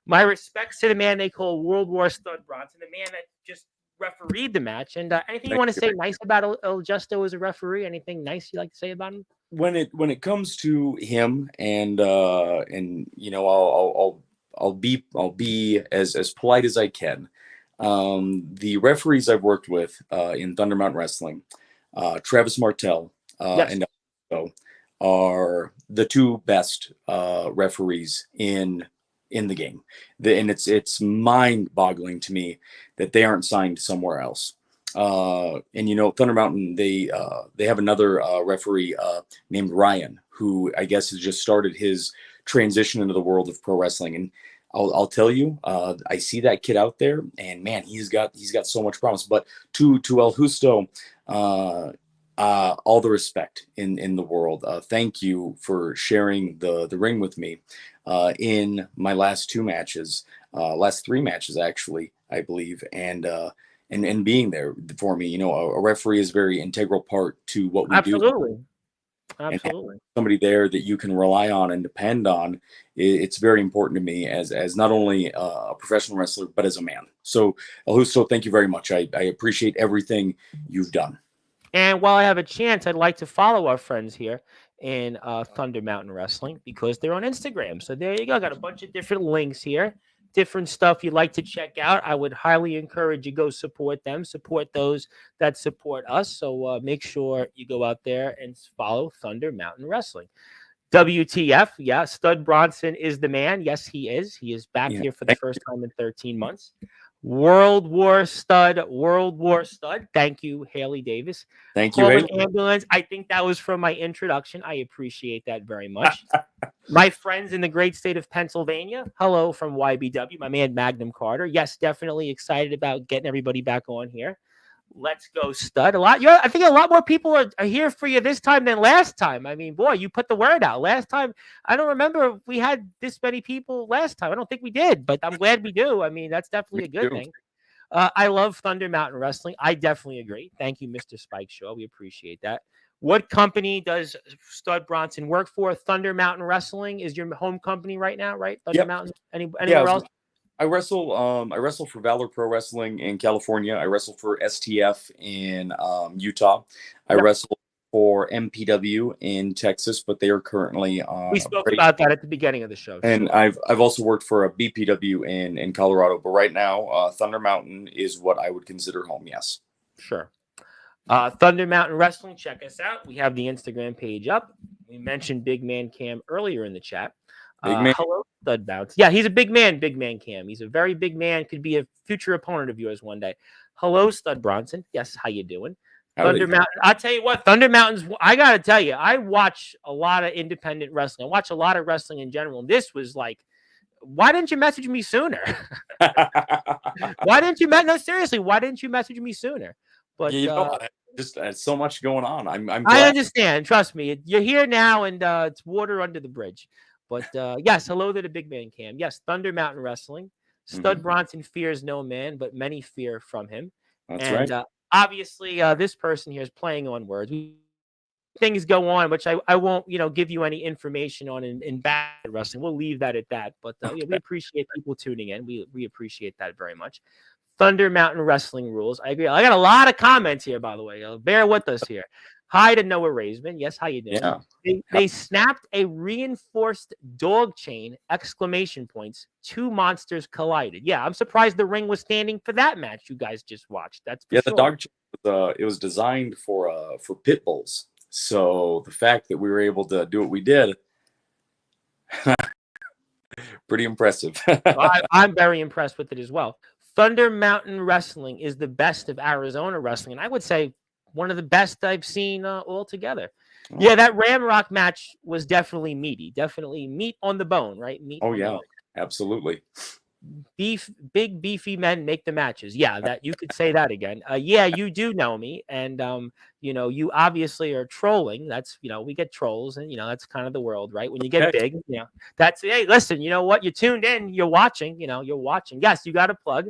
My respects to the man they call World War Stud Bronson, the man that just refereed the match. And anything you want to say nice about El Justo as a referee? Anything nice you like to say about him? When it comes to him, and you know, I'll be as polite as I can. The referees I've worked with in Thunder Mountain Wrestling, Travis Martel and are the 2 best referees in the game. And it's mind-boggling to me that they aren't signed somewhere else. And you know, Thunder Mountain, they have another referee named Ryan, who I guess has just started his transition into the world of pro wrestling. And I'll tell you, I see that kid out there, and man, he's got so much promise. But to El Justo, all the respect in the world. Thank you for sharing the ring with me in my last 2 matches, last 3 matches actually, I believe, and being there for me. You know, a referee is a very integral part to what we do. Absolutely. Somebody there that you can rely on and depend on. It's very important to me as not only a professional wrestler, but as a man. So, El Justo, thank you very much. I appreciate everything you've done. And while I have a chance, I'd like to follow our friends here in Thunder Mountain Wrestling, because they're on Instagram. So there you go. I got a bunch of different links here. different stuff you'd like to check out, I would highly encourage you go support them, support those that support us. So make sure you go out there and follow Thunder Mountain Wrestling. WTF, yeah, Stud Bronson is the man. Yes, he is. He is back here for the first time in 13 months. World War Stud. Thank you, Haley Davis. Thank you, Haley. Ambulance. I think that was from my introduction. I appreciate that very much. My friends in the great state of Pennsylvania. Hello from YBW. My man Magnum Carter. Yes, definitely excited about getting everybody back on here. Let's go, Stud. I think a lot more people are here for you this time than last time. I mean, boy, you put the word out. Last time, I don't remember if we had this many people last time. I don't think we did, but I'm glad we do. I mean, that's definitely a good thing. I love Thunder Mountain Wrestling. I definitely agree. Thank you, Mr. Spike Shaw. We appreciate that. What company does Stud Bronson work for? Thunder Mountain Wrestling is your home company right now, right? Thunder Mountain. Anywhere else? I wrestle for Valor Pro Wrestling in California. I wrestle for STF in Utah. I wrestle for MPW in Texas, but they are currently on. We spoke about that at the beginning of the show. And I've also worked for a BPW in Colorado, but right now Thunder Mountain is what I would consider home. Yes. Sure. Thunder Mountain Wrestling, check us out. We have the Instagram page up. We mentioned Big Man Cam earlier in the chat. Hello, Stud Bounce. Yeah, he's a big man, Cam. He's a very big man. Could be a future opponent of yours one day. Hello, Stud Bronson. Yes, how you doing? Thunder Mountain. I'll tell you what, Thunder Mountain's. I gotta tell you, I watch a lot of independent wrestling. I watch a lot of wrestling in general. And this was like, why didn't you message me sooner? Why didn't you? No, seriously, why didn't you message me sooner? But just so much going on. I understand. Trust me, you're here now, and it's water under the bridge. But yes, hello to the Big Man Cam. Yes, Thunder Mountain Wrestling. Stud Bronson fears no man, but many fear from him. That's right. Obviously, this person here is playing on words. Things go on, which I won't, give you any information on in bad wrestling. We'll leave that at that. But we appreciate people tuning in. We appreciate that very much. Thunder Mountain Wrestling rules. I agree. I got a lot of comments here, by the way. Bear with us here. Hi to Noah Raisman. Yes, how you doing? Yeah. They snapped a reinforced dog chain! 2 monsters collided. Yeah, I'm surprised the ring was standing for that match you guys just watched. That's for sure. The dog chain, it was designed for pit bulls. So the fact that we were able to do what we did, pretty impressive. I'm very impressed with it as well. Thunder Mountain Wrestling is the best of Arizona wrestling, and I would say one of the best I've seen altogether. Yeah, that Ramrock match was definitely meaty. Definitely meat on the bone, right? Meat. Oh, yeah, absolutely. Big beefy men make the matches. Yeah, that you could say that again. Yeah, you do know me, and you obviously are trolling. That's we get trolls, and that's kind of the world, right? When you get big, that's hey, listen, you know what? You tuned in, you're watching. You're watching. Yes, you got a plug.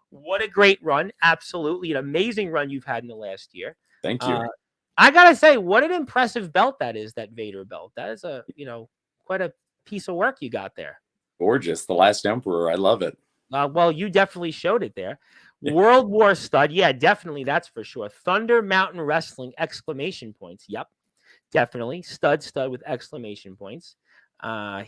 What a great run. Absolutely an amazing run you've had in the last year. Thank you. I got to say, what an impressive belt that is, that Vader belt. That is quite a piece of work you got there. Gorgeous. The Last Emperor. I love it. Well, you definitely showed it there. World War Stud. Yeah, definitely. That's for sure. Thunder Mountain Wrestling! ! Yep. Definitely. Stud with exclamation points. There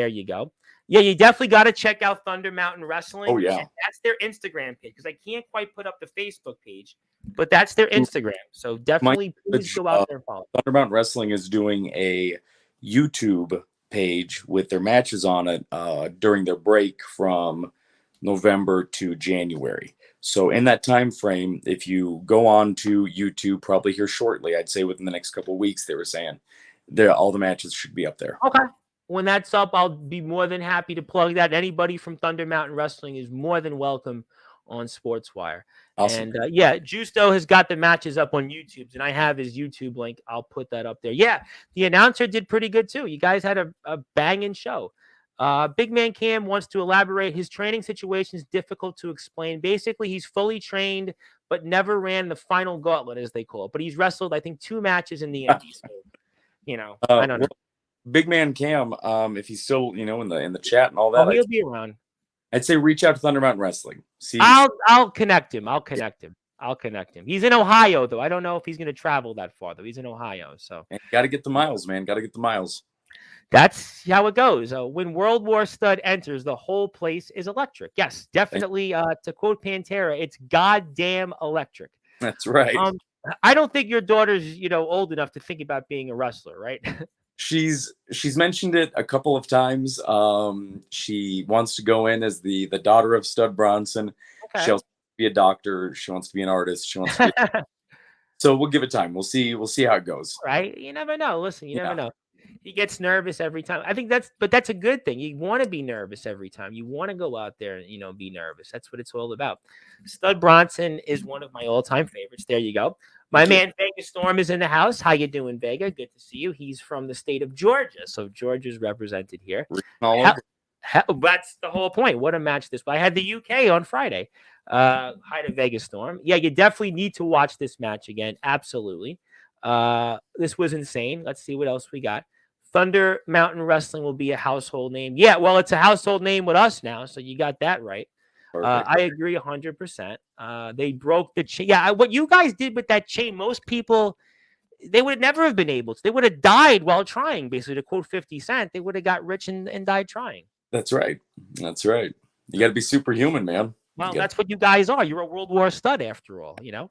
you go. Yeah, you definitely got to check out Thunder Mountain Wrestling. Oh, yeah. And that's their Instagram page, because I can't quite put up the Facebook page, but that's their Instagram. So definitely please go out there and follow. Thunder Mountain Wrestling is doing a YouTube page with their matches on it during their break from November to January. So in that time frame, if you go on to YouTube, probably here shortly, I'd say within the next couple of weeks, they were saying all the matches should be up there. Okay. When that's up, I'll be more than happy to plug that. Anybody from Thunder Mountain Wrestling is more than welcome on Sportswire. Awesome. And Justo has got the matches up on YouTube, and I have his YouTube link. I'll put that up there. Yeah, the announcer did pretty good too. You guys had a banging show. Big Man Cam wants to elaborate. His training situation is difficult to explain. Basically, he's fully trained, but never ran the final gauntlet, as they call it. But he's wrestled, I think, 2 matches in the Indies. So, I don't know. Big Man Cam, if he's still, in the chat and all that, he'll be around. I'd say reach out to Thunder Mountain Wrestling. See, I'll connect him. He's in Ohio, though. I don't know if he's going to travel that far, though. He's in Ohio, so got to get the miles, man. Got to get the miles. That's how it goes. When World War Stud enters, the whole place is electric. Yes, definitely. To quote Pantera, it's goddamn electric. That's right. I don't think your daughter's, old enough to think about being a wrestler, right? She's mentioned it a couple of times. She wants to go in as the daughter of Stud Bronson. Okay. She wants to be a doctor. She wants to be an artist. She wants to be. So we'll give it time. We'll see how it goes. Right? You never know. Listen, you never know. He gets nervous every time. I think that's a good thing. You want to be nervous every time. You want to go out there and, be nervous. That's what it's all about. Stud Bronson is one of my all-time favorites. There you go. My man Vega Storm is in the house. How you doing, Vega? Good to see you. He's from the state of Georgia, so Georgia's represented here. That's the whole point. What a match this was. I had the UK on Friday. Hi to Vega Storm. Yeah, you definitely need to watch this match again. Absolutely. This was insane. Let's see what else we got. Thunder Mountain Wrestling will be a household name. Yeah, well, it's a household name with us now, so you got that right. I agree 100%. They broke the chain. Yeah, what you guys did with that chain, most people, they would never have been able to. They would have died while trying, basically, to quote 50 Cent. They would have got rich and died trying. That's right. That's right. You got to be superhuman, man. Well, that's what you guys are. You're a World War stud, after all, Right.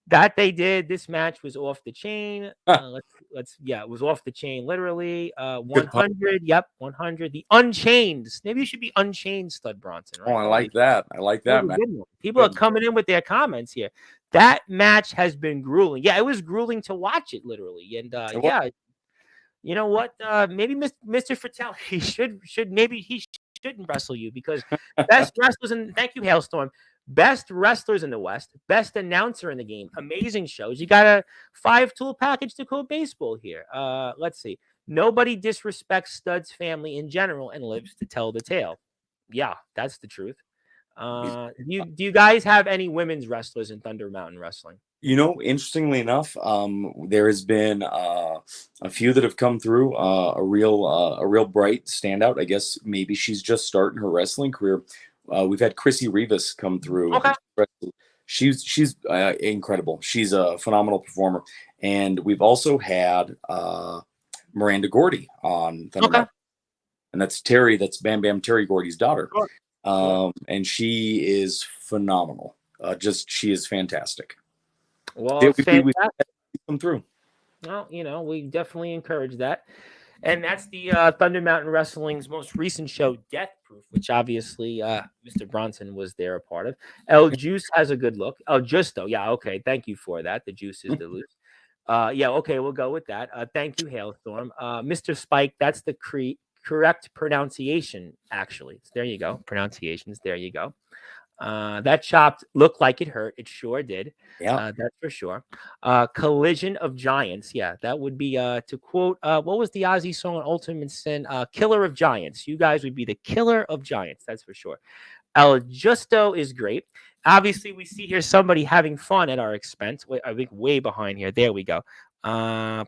That they did. This match was off the chain. It was off the chain, literally. 100. Yep, 100. The Unchained. Maybe you should be Unchained, Stud Bronson. Right? Oh, I like that. Man. People are coming in with their comments here. That match has been grueling. Yeah, it was grueling to watch it, literally. And you know what? Maybe Mr. Fratelli, he shouldn't wrestle you, because best wrestlers thank you, Hailstorm. Best wrestlers in the West, best announcer in the game, amazing shows. You got a 5-tool package to quote baseball here. Let's see. Nobody disrespects Stud's family in general and lives to tell the tale. Yeah, that's the truth. Do you guys have any women's wrestlers in Thunder Mountain Wrestling? Interestingly enough, there has been a few that have come through. A real bright standout. I guess maybe she's just starting her wrestling career. We've had Chrissy Rivas come through. Okay. She's incredible. She's a phenomenal performer. And we've also had Miranda Gordy on Thunder Mountain. And that's Terry. That's Bam Bam Terry Gordy's daughter. And she is phenomenal. She is fantastic. Well, we come through. Well, we definitely encourage that. And that's the Thunder Mountain Wrestling's most recent show, Death Proof, which obviously Mr. Bronson was there a part of. El Juice has a good look. El Justo. Yeah, okay. Thank you for that. The Juice is the loose. Yeah, okay. We'll go with that. Thank you, Hailstorm. Mr. Spike, that's the correct pronunciation, actually. There you go. Pronunciations. There you go. That chopped looked like it hurt. It sure did. Yeah, that's for sure. Collision of Giants. Yeah, that would be to quote what was the Ozzy song on Ultimate Sin? Killer of Giants. You guys would be the killer of giants. That's for sure. El Justo is great. Obviously, we see here somebody having fun at our expense. I think way behind here. There we go. I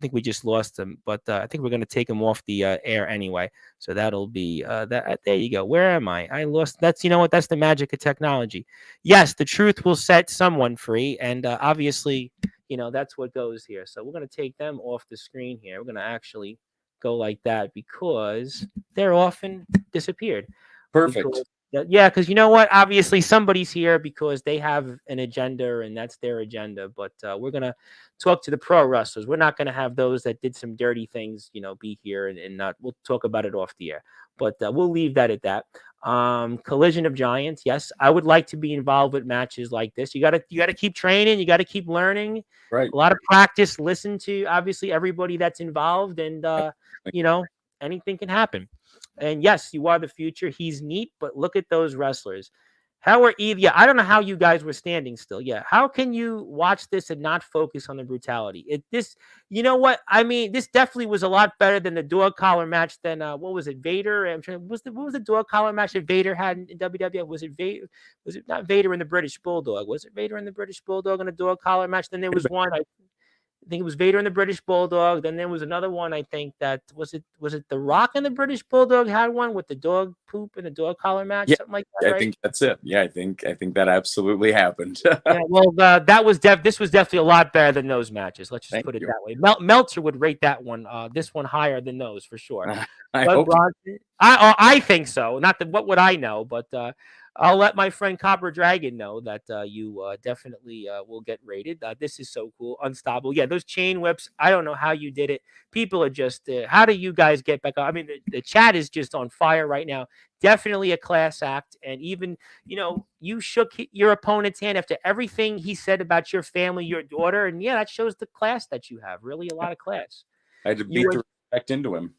think we just lost him, but I think we're going to take him off the air anyway. So that'll be that. There you go. Where am I? I lost. That's that's the magic of technology. Yes, the truth will set someone free, and obviously, that's what goes here. So we're going to take them off the screen here. We're going to actually go like that because they're often disappeared. Perfect. Because you know what? Obviously, somebody's here because they have an agenda, and that's their agenda. But we're going to talk to the pro wrestlers. We're not going to have those that did some dirty things, be here and not. We'll talk about it off the air. But we'll leave that at that. Collision of Giants. Yes, I would like to be involved with matches like this. You got to keep training. You got to keep learning. Right. A lot of practice. Listen to obviously everybody that's involved, and anything can happen. And yes, you are the future. He's neat, but look at those wrestlers. How are either? Yeah, I don't know how you guys were standing still. Yeah, how can you watch this and not focus on the brutality? You know what? I mean, this definitely was a lot better than the dog collar match. Than what was it? Vader. What was the dog collar match that Vader had in WWF? Was it Vader? Was it not Vader and the British Bulldog? Was it Vader and the British Bulldog in a dog collar match? Then there was one. I think it was Vader and the British Bulldog. Then there was another one. I think that was it The Rock and the British Bulldog had one with the dog poop and the dog collar match, Yeah, something like that, I right? think that's it. Yeah, I think that absolutely happened. Yeah, well, this was definitely a lot better than those matches. Let's just Thank put it you. that way. Meltzer would rate that one, this one higher than those for sure. I Doug hope. Bronson, I think so. Not that what would I know, but I'll let my friend Copper Dragon know that you definitely will get rated. This is so cool, unstoppable. Yeah, those chain whips. I don't know how you did it. People are just. How do you guys get back up? I mean, the chat is just on fire right now. Definitely a class act, and even you shook your opponent's hand after everything he said about your family, your daughter, and yeah, that shows the class that you have. Really, a lot of class. I had to beat the respect into him.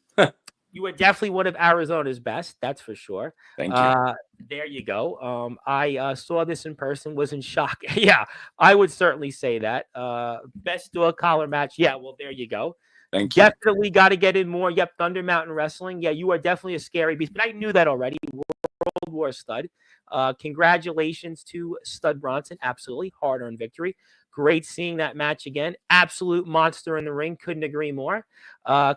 You were definitely one of Arizona's best, that's for sure. Thank you. There you go. I saw this in person, was in shock. Yeah, I would certainly say that. Best dog collar match. Yeah, well, there you go. Thank you. Definitely got to get in more. Yep, Thunder Mountain Wrestling. Yeah, you are definitely a scary beast, but I knew that already. World War Stud. Congratulations to Stud Bronson. Absolutely hard-earned victory. Great seeing that match again. Absolute monster in the ring. Couldn't agree more.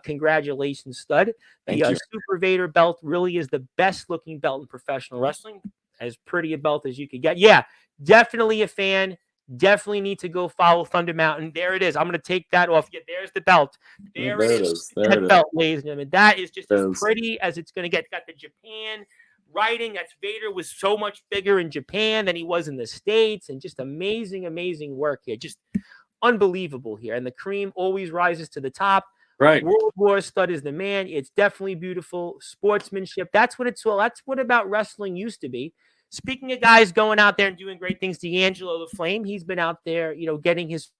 Congratulations, Stud. Thank you. Super Vader belt really is the best-looking belt in professional wrestling. As pretty a belt as you could get. Yeah, definitely a fan. Definitely need to go follow Thunder Mountain. There it is. I'm going to take that off. Yeah, there's the belt. There it is. That belt, ladies and gentlemen. That is just as pretty as it's going to get. It's got the Japan writing. That's Vader was so much bigger in Japan than he was in the States, and just amazing, amazing work here. Just unbelievable here. And the cream always rises to the top. Right. World War Stud is the man. It's definitely beautiful. Sportsmanship. That's what it's all. That's what about wrestling used to be. Speaking of guys going out there and doing great things, D'Angelo the Flame, he's been out there, getting his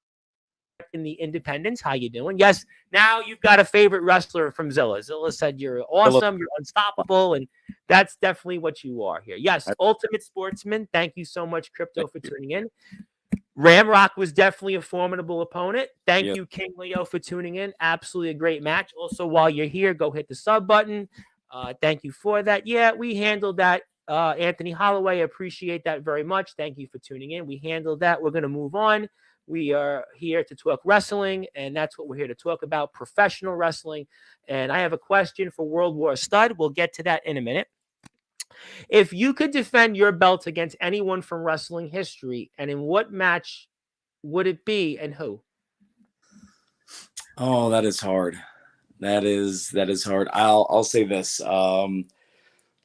in the independents. How you doing? Yes, now you've got a favorite wrestler from Zilla. Zilla said you're awesome, you're unstoppable, and that's definitely what you are here. Yes, Ultimate Sportsman. Thank you so much, Crypto, for tuning in. Ramrock was definitely a formidable opponent. Thank you, King Leo, for tuning in. Absolutely a great match. Also, while you're here, go hit the sub button. Thank you for that. Yeah, we handled that. Anthony Holloway, appreciate that very much. Thank you for tuning in. We handled that. We're going to move on. We are here to talk wrestling, and that's what we're here to talk about, professional wrestling. And I have a question for World War Stud. We'll get to that in a minute. If you could defend your belt against anyone from wrestling history, and in what match would it be and who? Oh, that is hard. That is hard. I'll say this.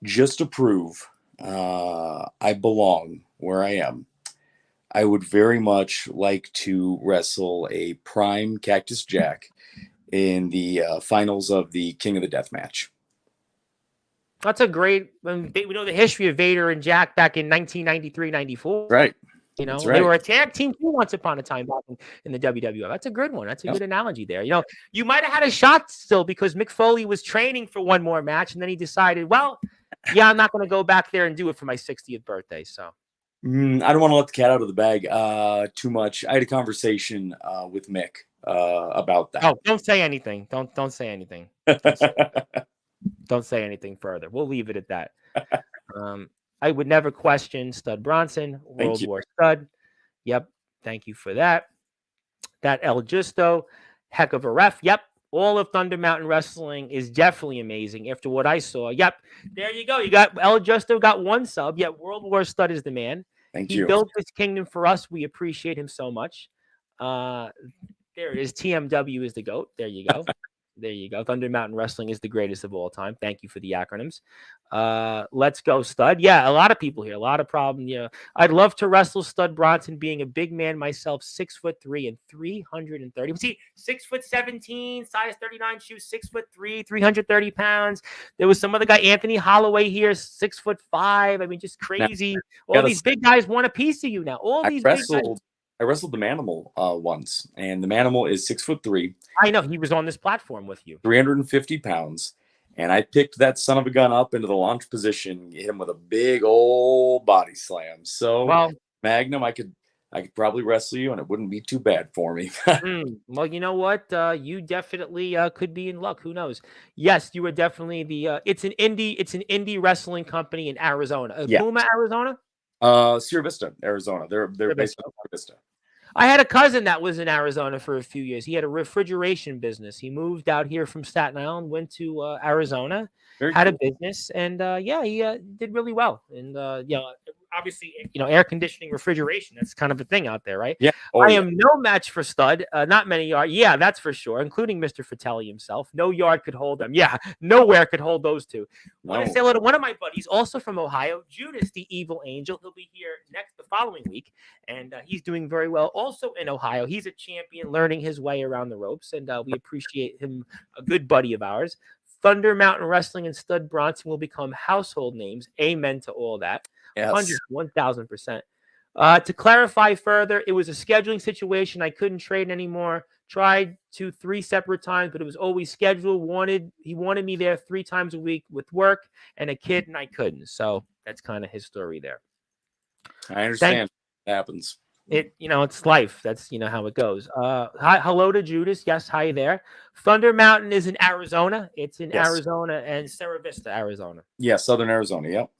Just to prove I belong where I am, I would very much like to wrestle a prime Cactus Jack in the finals of the King of the Death match. That's a great. We know the history of Vader and Jack back in 1993-94. Right. They were a tag team once upon a time back in the WWF. That's a good one. That's a good analogy there. You might have had a shot still because Mick Foley was training for one more match, and then he decided, well, yeah, I'm not going to go back there and do it for my 60th birthday. So I don't want to let the cat out of the bag too much. I had a conversation with Mick about that. Oh, don't say anything. Don't say anything. Don't say anything further. We'll leave it at that. I would never question Stud Bronson, World War Stud. Yep. Thank you for that. That El Justo, heck of a ref. Yep. All of Thunder Mountain Wrestling is definitely amazing after what I saw. Yep. There you go. You got El Justo got one sub. Yep. World War Stud is the man. Thank you. He built this kingdom for us. We appreciate him so much. There it is. TMW is the GOAT. There you go. There you go. Thunder Mountain Wrestling is the greatest of all time. Thank you for the acronyms. Let's go, Stud. Yeah, a lot of people here. A lot of problems. Yeah, I'd love to wrestle Stud Bronson, being a big man myself, 6'3" and 330. See, 6'17", size 39 shoes, 6'3", 330 pounds. There was some other guy, Anthony Holloway here, 6'5". I mean, just crazy. All these big guys want a piece of you now. Big guys. I wrestled the Manimal once, and the Manimal is 6'3". I know, he was on this platform with you. 350 pounds, and I picked that son of a gun up into the launch position, hit him with a big old body slam. So, Magnum, I could probably wrestle you, and it wouldn't be too bad for me. Well, you know what? You definitely could be in luck. Who knows? Yes, you were definitely the. It's an indie wrestling company in Arizona. Puma, Arizona. Sierra Vista, Arizona. They're based in Sierra Vista. I had a cousin that was in Arizona for a few years. He had a refrigeration business. He moved out here from Staten Island, went to Arizona, Very had cool. a business, and he did really well. And obviously, air conditioning, refrigeration, that's kind of a thing out there, right? Yeah. I am no match for Stud. Not many yard. Yeah, that's for sure, including Mr. Fratelli himself. No yard could hold them. Yeah, nowhere could hold those two. I want to say hello to one of my buddies, also from Ohio, Judas, the Evil Angel. He'll be here the following week, and he's doing very well. Also in Ohio, he's a champion, learning his way around the ropes, and we appreciate him, a good buddy of ours. Thunder Mountain Wrestling and Stud Bronson will become household names. Amen to all that. Yes. 1,000%. To clarify further, it was a scheduling situation. I couldn't trade anymore. Tried 3 separate times, but it was always scheduled. He wanted me there 3 times a week with work and a kid, and I couldn't. So that's kind of his story there. I understand. It happens. It's life. That's how it goes. Hello to Judas. Yes, hi there. Thunder Mountain is in Arizona. It's in Arizona and Cerro Vista, Arizona. Yeah, Southern Arizona. Yep.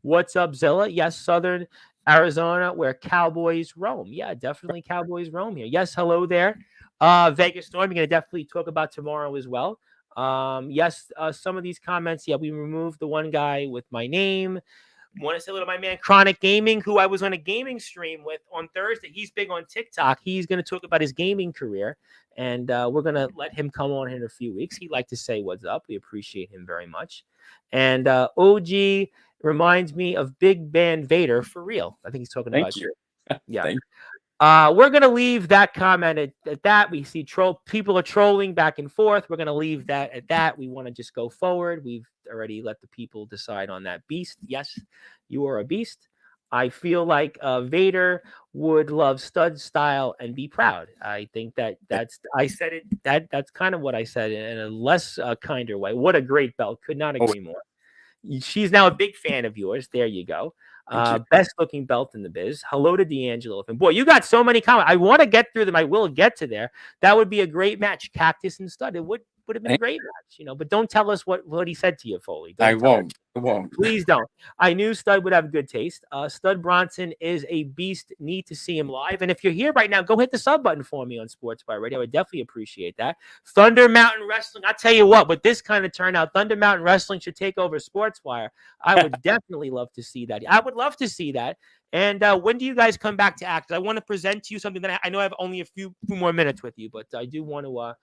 What's up, Zilla? Yes, Southern Arizona, where cowboys roam. Yeah, definitely cowboys roam here. Yes, hello there. Vegas Storm, we're going to definitely talk about tomorrow as well. Some of these comments, we removed the one guy with my name. Want to say hello to my man Chronic Gaming, who I was on a gaming stream with on Thursday. He's big on TikTok. He's going to talk about his gaming career, and we're going to let him come on in a few weeks. He'd like to say what's up. We appreciate him very much. And OG reminds me of Big Band Vader for real. I think he's talking about you. Yeah. We're going to leave that comment at that. We see people are trolling back and forth. We're going to leave that at that. We want to just go forward. We've already let the people decide on that. Beast, yes, you are a beast. I feel like Vader would love Stud style and be proud. I think that's kind of what I said in a less kinder way. What a great belt. Could not agree more. She's now a big fan of yours. There you go. Best looking belt in the biz. Hello to D'Angelo. And boy, you got so many comments. I want to get through them. I will get to there. That would be a great match. Cactus and Stud. It would have been a great match, but don't tell us what he said to you, Foley. I won't. Please don't. I knew Stud would have good taste. Stud Bronson is a beast. Need to see him live. And if you're here right now, go hit the sub button for me on Sportzwire Radio. I would definitely appreciate that. Thunder Mountain Wrestling. I'll tell you what, with this kind of turnout, Thunder Mountain Wrestling should take over Sportzwire. I would definitely love to see that. I would love to see that. And when do you guys come back to act? I want to present to you something that I know I have only a few more minutes with you, but I do want to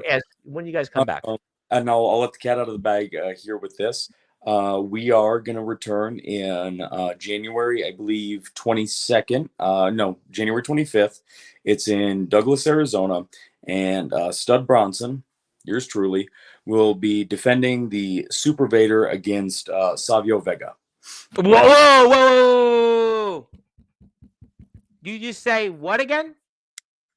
ask when you guys come back. And I'll let the cat out of the bag here with this. We are going to return in January, I believe, 22nd. No, January 25th. It's in Douglas, Arizona. And Stud Bronson, yours truly, will be defending the Super Vader against Savio Vega. Whoa! You just say what again?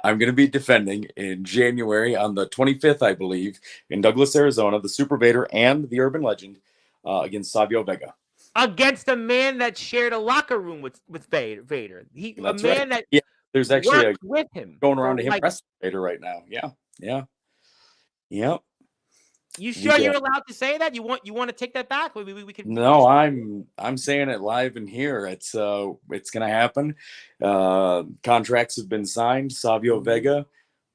I'm going to be defending in January on the 25th, I believe, in Douglas, Arizona, the Super Vader and the Urban Legend against Savio Vega. Against a man that shared a locker room with Vader. That there's actually with him going around to him wrestling Vader right now. Yeah. You sure you're allowed to say that? You want to take that back? We could. No, I'm saying it live and here. It's going to happen. Contracts have been signed. Savio Vega,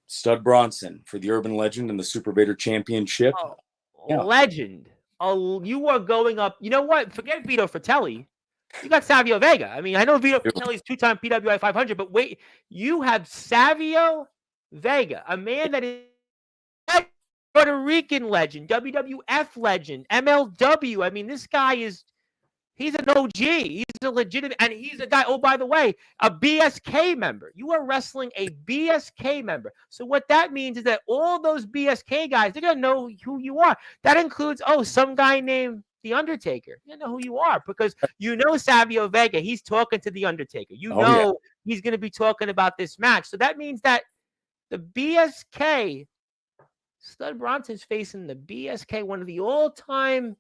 Stud Bronson for the Urban Legend and the Super Vader Championship. Legend. Oh, you are going up. You know what? Forget Vito Fratelli. You got Savio Vega. I mean, I know Vito Fratelli's 2-time PWI 500, but wait, you have Savio Vega, a man that is Puerto Rican legend, WWF legend, MLW. I mean, this guy he's an OG. He's a legitimate, and he's a guy, oh, by the way, a BSK member. You are wrestling a BSK member. So what that means is that all those BSK guys, they're going to know who you are. That includes, some guy named The Undertaker. You know who you are because Savio Vega. He's talking to The Undertaker. He's going to be talking about this match. So that means that the BSK, Stud Bronson's facing the BSK, one of the all-time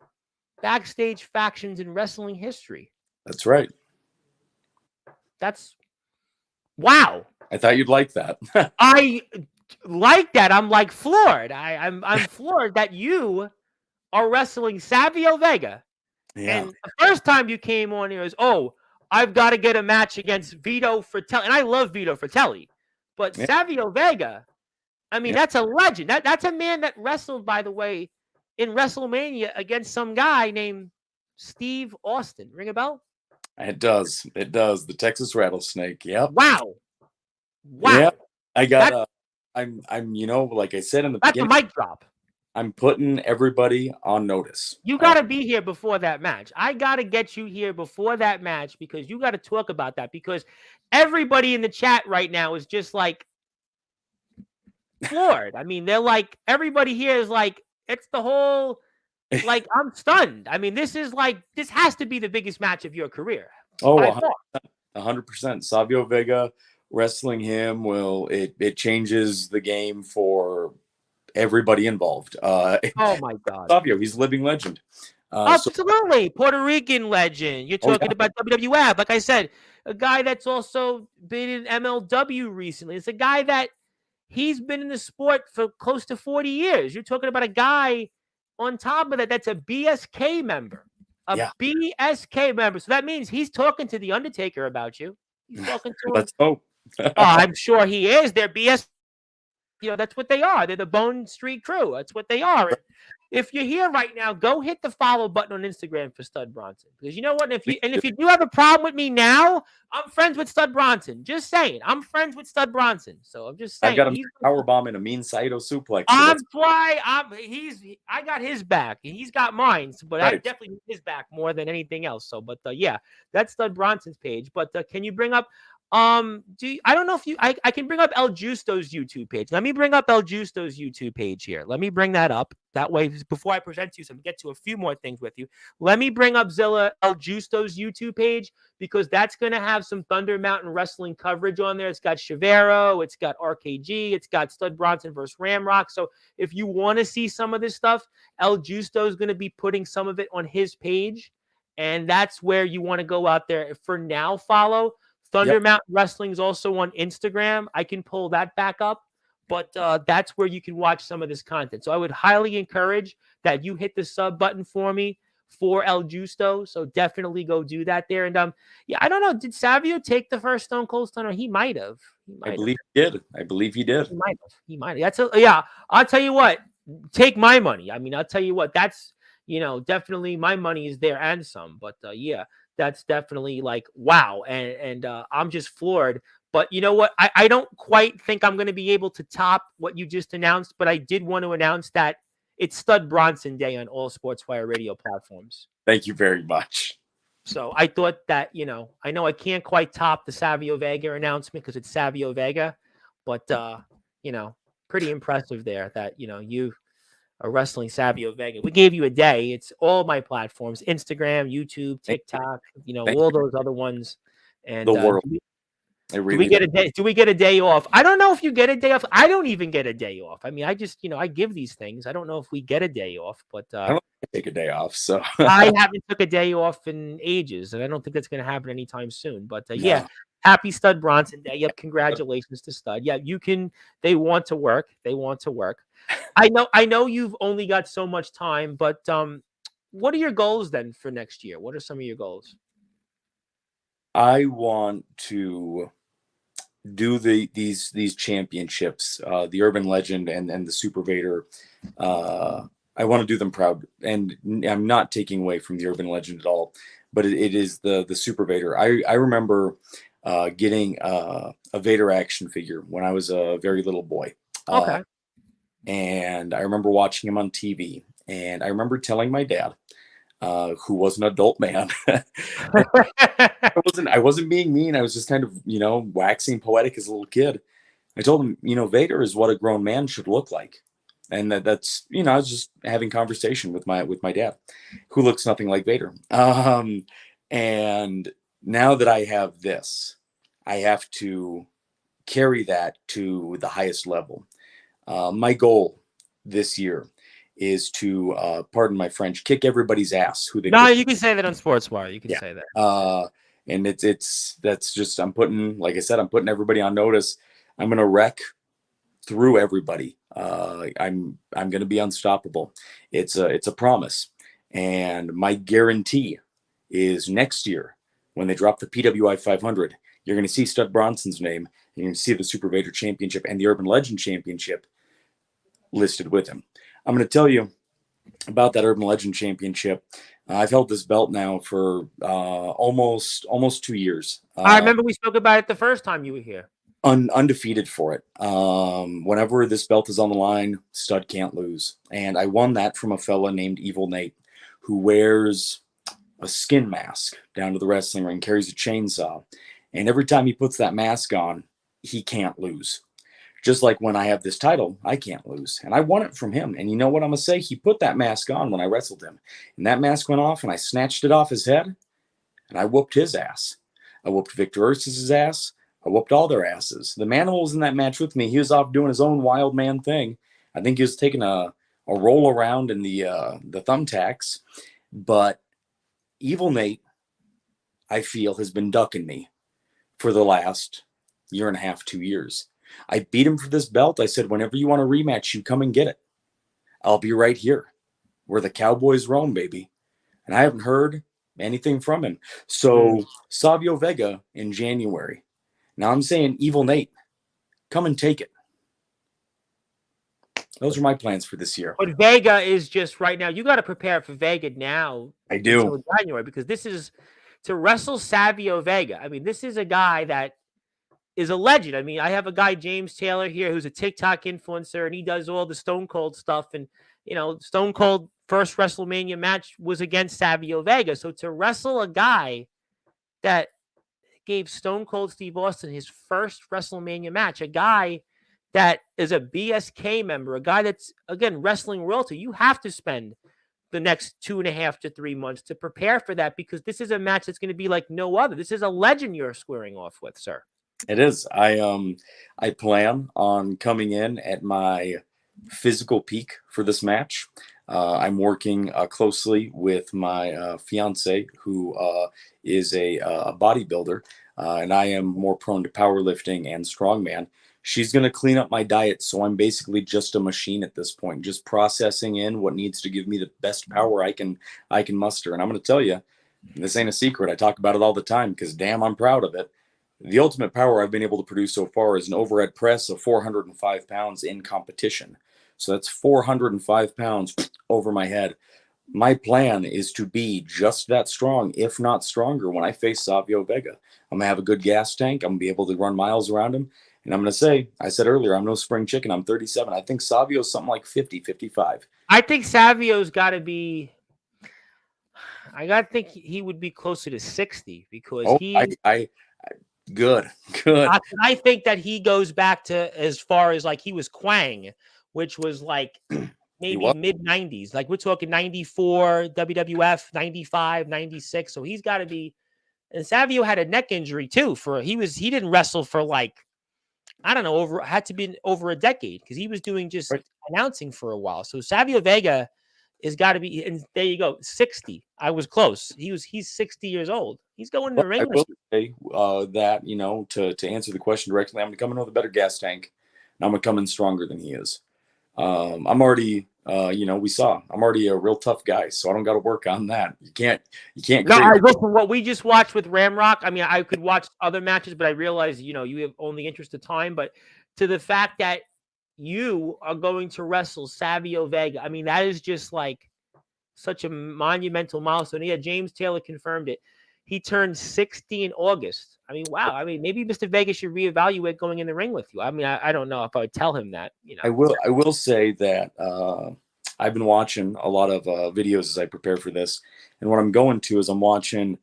backstage factions in wrestling history. That's right. That's wow. I thought you'd like that. I like that. I'm like floored. I'm floored that you are wrestling Savio Vega. Yeah. And the first time you came on here is, I've got to get a match against Vito Fratelli. And I love Vito Fratelli. But Savio Vega, I mean, that's a legend. That's a man that wrestled, by the way, in WrestleMania against some guy named Steve Austin. Ring a bell? It does. It does. The Texas Rattlesnake. Yep. Wow. Yeah. I got I'm like I said in the beginning. That's a mic drop. I'm putting everybody on notice. You got to be here before that match. I got to get you here before that match because you got to talk about that because everybody in the chat right now is just like floored. I mean, they're like, everybody here is like, it's the whole, like, I'm stunned. I mean, this has to be the biggest match of your career. Oh, 100%. Savio Vega, wrestling him it changes the game for everybody involved. Oh my God. Savio, he's a living legend. Absolutely. Puerto Rican legend. You're talking about WWF. Like I said, a guy that's also been in MLW recently. It's a guy that he's been in the sport for close to 40 years. You're talking about a guy on top of that's a BSK member. BSK member. So that means he's talking to The Undertaker about you. He's talking to him. Let's hope. I'm sure he is. They're BS. That's what they are. They're the Bone Street Crew. That's what they are. If you're here right now, go hit the follow button on Instagram for Stud Bronson. Because you know what? If you do have a problem with me now, I'm friends with Stud Bronson. Just saying. I'm friends with Stud Bronson. So I'm just saying. I got a powerbomb and a mean Saito suplex. So I got his back. And he's got mine. But I definitely need his back more than anything else. So, but yeah, that's Stud Bronson's page. But can you bring up I don't know if I can bring up El Justo's YouTube page. Let me bring up El Justo's YouTube page here. Let me bring that up. That way, before I present you some, get to a few more things with you. Let me bring up Zilla El Justo's YouTube page because that's going to have some Thunder Mountain Wrestling coverage on there. It's got Shavero, it's got RKG, it's got Stud Bronson versus Ramrock. So if you want to see some of this stuff, El Justo is going to be putting some of it on his page. And that's where you want to go out there. For now, follow. Thunder Mountain Wrestling is also on Instagram. I can pull that back up, but that's where you can watch some of this content. So I would highly encourage that you hit the sub button for me for El Justo. So definitely go do that there. And I don't know. Did Savio take the first Stone Cold Stunner? He might have. I believe he did. He might have. I'll tell you what. Take my money. I mean, I'll tell you what. That's definitely my money is there and some. But that's definitely like, wow. And I'm just floored. But you know what? I don't quite think I'm going to be able to top what you just announced, but I did want to announce that it's Stud Bronson Day on all Sportswire radio platforms. Thank you very much. So I thought that, I know I can't quite top the Savio Vega announcement because it's Savio Vega, but, pretty impressive there that, you are wrestling Savio Vega. We gave you a day. It's all my platforms, Instagram, YouTube, TikTok, all those other ones. And the world. Do we get a day off? I don't know if you get a day off. I don't even get a day off. I mean, I just, I give these things. I don't know if we get a day off, but I don't take a day off. So I haven't took a day off in ages, and I don't think that's going to happen anytime soon. But yeah, happy Stud Bronson Day. Yep, congratulations to Stud. Yeah, you can. They want to work. I know you've only got so much time, but what are your goals then for next year? What are some of your goals? I want to do these championships, the Urban Legend and the Super Vader. I want to do them proud, and I'm not taking away from the Urban Legend at all, but it is the Super Vader. I remember getting a Vader action figure when I was a very little boy. Okay. And I remember watching him on TV, and I remember telling my dad, who was an adult man, I wasn't being mean. I was just kind of, waxing poetic as a little kid. I told him, Vader is what a grown man should look like. And that's, I was just having conversation with my dad, who looks nothing like Vader. And now that I have this, I have to carry that to the highest level. My goal this year is to, pardon my French, kick everybody's ass. You can say that on Sportswire. You can say that. And that's just, I'm putting everybody on notice. I'm going to wreck through everybody. I'm going to be unstoppable. It's a promise. And my guarantee is next year when they drop the PWI 500, you're going to see Stud Bronson's name. You're going to see the Super Vader Championship and the Urban Legend Championship listed with him. I'm going to tell you about that Urban Legend Championship. I've held this belt now for almost 2 years. I remember we spoke about it the first time you were here. Undefeated for it. Whenever this belt is on the line, Stud can't lose. And I won that from a fella named Evil Nate, who wears a skin mask down to the wrestling ring, carries a chainsaw. And every time he puts that mask on, he can't lose. Just like when I have this title, I can't lose. And I won it from him. And you know what I'm going to say? He put that mask on when I wrestled him. And that mask went off, and I snatched it off his head, and I whooped his ass. I whooped Victor Ursus's ass. I whooped all their asses. The Manimal was in that match with me. He was off doing his own wild man thing. I think he was taking a roll around in the thumbtacks. But Evil Nate, I feel, has been ducking me for the last year and a half, 2 years. I beat him for this belt. I said, whenever you want a rematch, you come and get it. I'll be right here where the Cowboys roam, baby. And I haven't heard anything from him. So Savio Vega in January. Now I'm saying, Evil Nate, come and take it. Those are my plans for this year. But Vega is just right now. You got to prepare for Vega now. I do. Until January, because this is to wrestle Savio Vega. I mean, this is a guy that is a legend. I mean, I have a guy, James Taylor, here, who's a TikTok influencer, and he does all the Stone Cold stuff. And, you know, Stone Cold first WrestleMania match was against Savio Vega. So to wrestle a guy that gave Stone Cold Steve Austin his first WrestleMania match, a guy that is a BSK member, a guy that's, again, wrestling royalty, you have to spend the next 2.5 to 3 months to prepare for that, because this is a match that's going to be like no other. This is a legend you're squaring off with, sir. It is. I plan on coming in at my physical peak for this match. I'm working closely with my fiance, who is a bodybuilder, and I am more prone to powerlifting and strongman. She's going to clean up my diet, so I'm basically just a machine at this point, just processing in what needs to give me the best power I can muster. And I'm going to tell you, this ain't a secret. I talk about it all the time because, damn, I'm proud of it. The ultimate power I've been able to produce so far is an overhead press of 405 pounds in competition. So that's 405 pounds over my head. My plan is to be just that strong, if not stronger, when I face Savio Vega. I'm going to have a good gas tank. I'm going to be able to run miles around him. And I'm going to say, I said earlier, I'm no spring chicken. I'm 37. I think Savio's something like 50, 55. I think Savio's got to be, I got to think he would be closer to 60, because Good. I think that he goes back to as far as like he was Quang, which was like maybe mid-90s. Like we're talking 94 WWF, 95, 96. So he's got to be. And Savio had a neck injury too. He didn't wrestle for like, I don't know, had to be over a decade, because he was doing just announcing for a while. So Savio Vega has got to be, and there you go, 60. I was close. He's 60 years old. He's going to the ring. I will say that, you know, to answer the question directly, I'm going to come in with a better gas tank, and I'm going to come in stronger than he is. I'm already, we saw, I'm already a real tough guy, so I don't got to work on that. You can't. No, listen, what we just watched with Ramrock, I mean, I could watch other matches, but I realize, you know, you have only interest of time, but to the fact that you are going to wrestle Savio Vega, I mean, that is just like such a monumental milestone. Yeah, James Taylor confirmed it. He turned 60 in August. I mean, wow. I mean, maybe Mr. Vegas should reevaluate going in the ring with you. I mean, I don't know if I would tell him that. You know, I will say that I've been watching a lot of videos as I prepare for this, and what I'm going to is I'm watching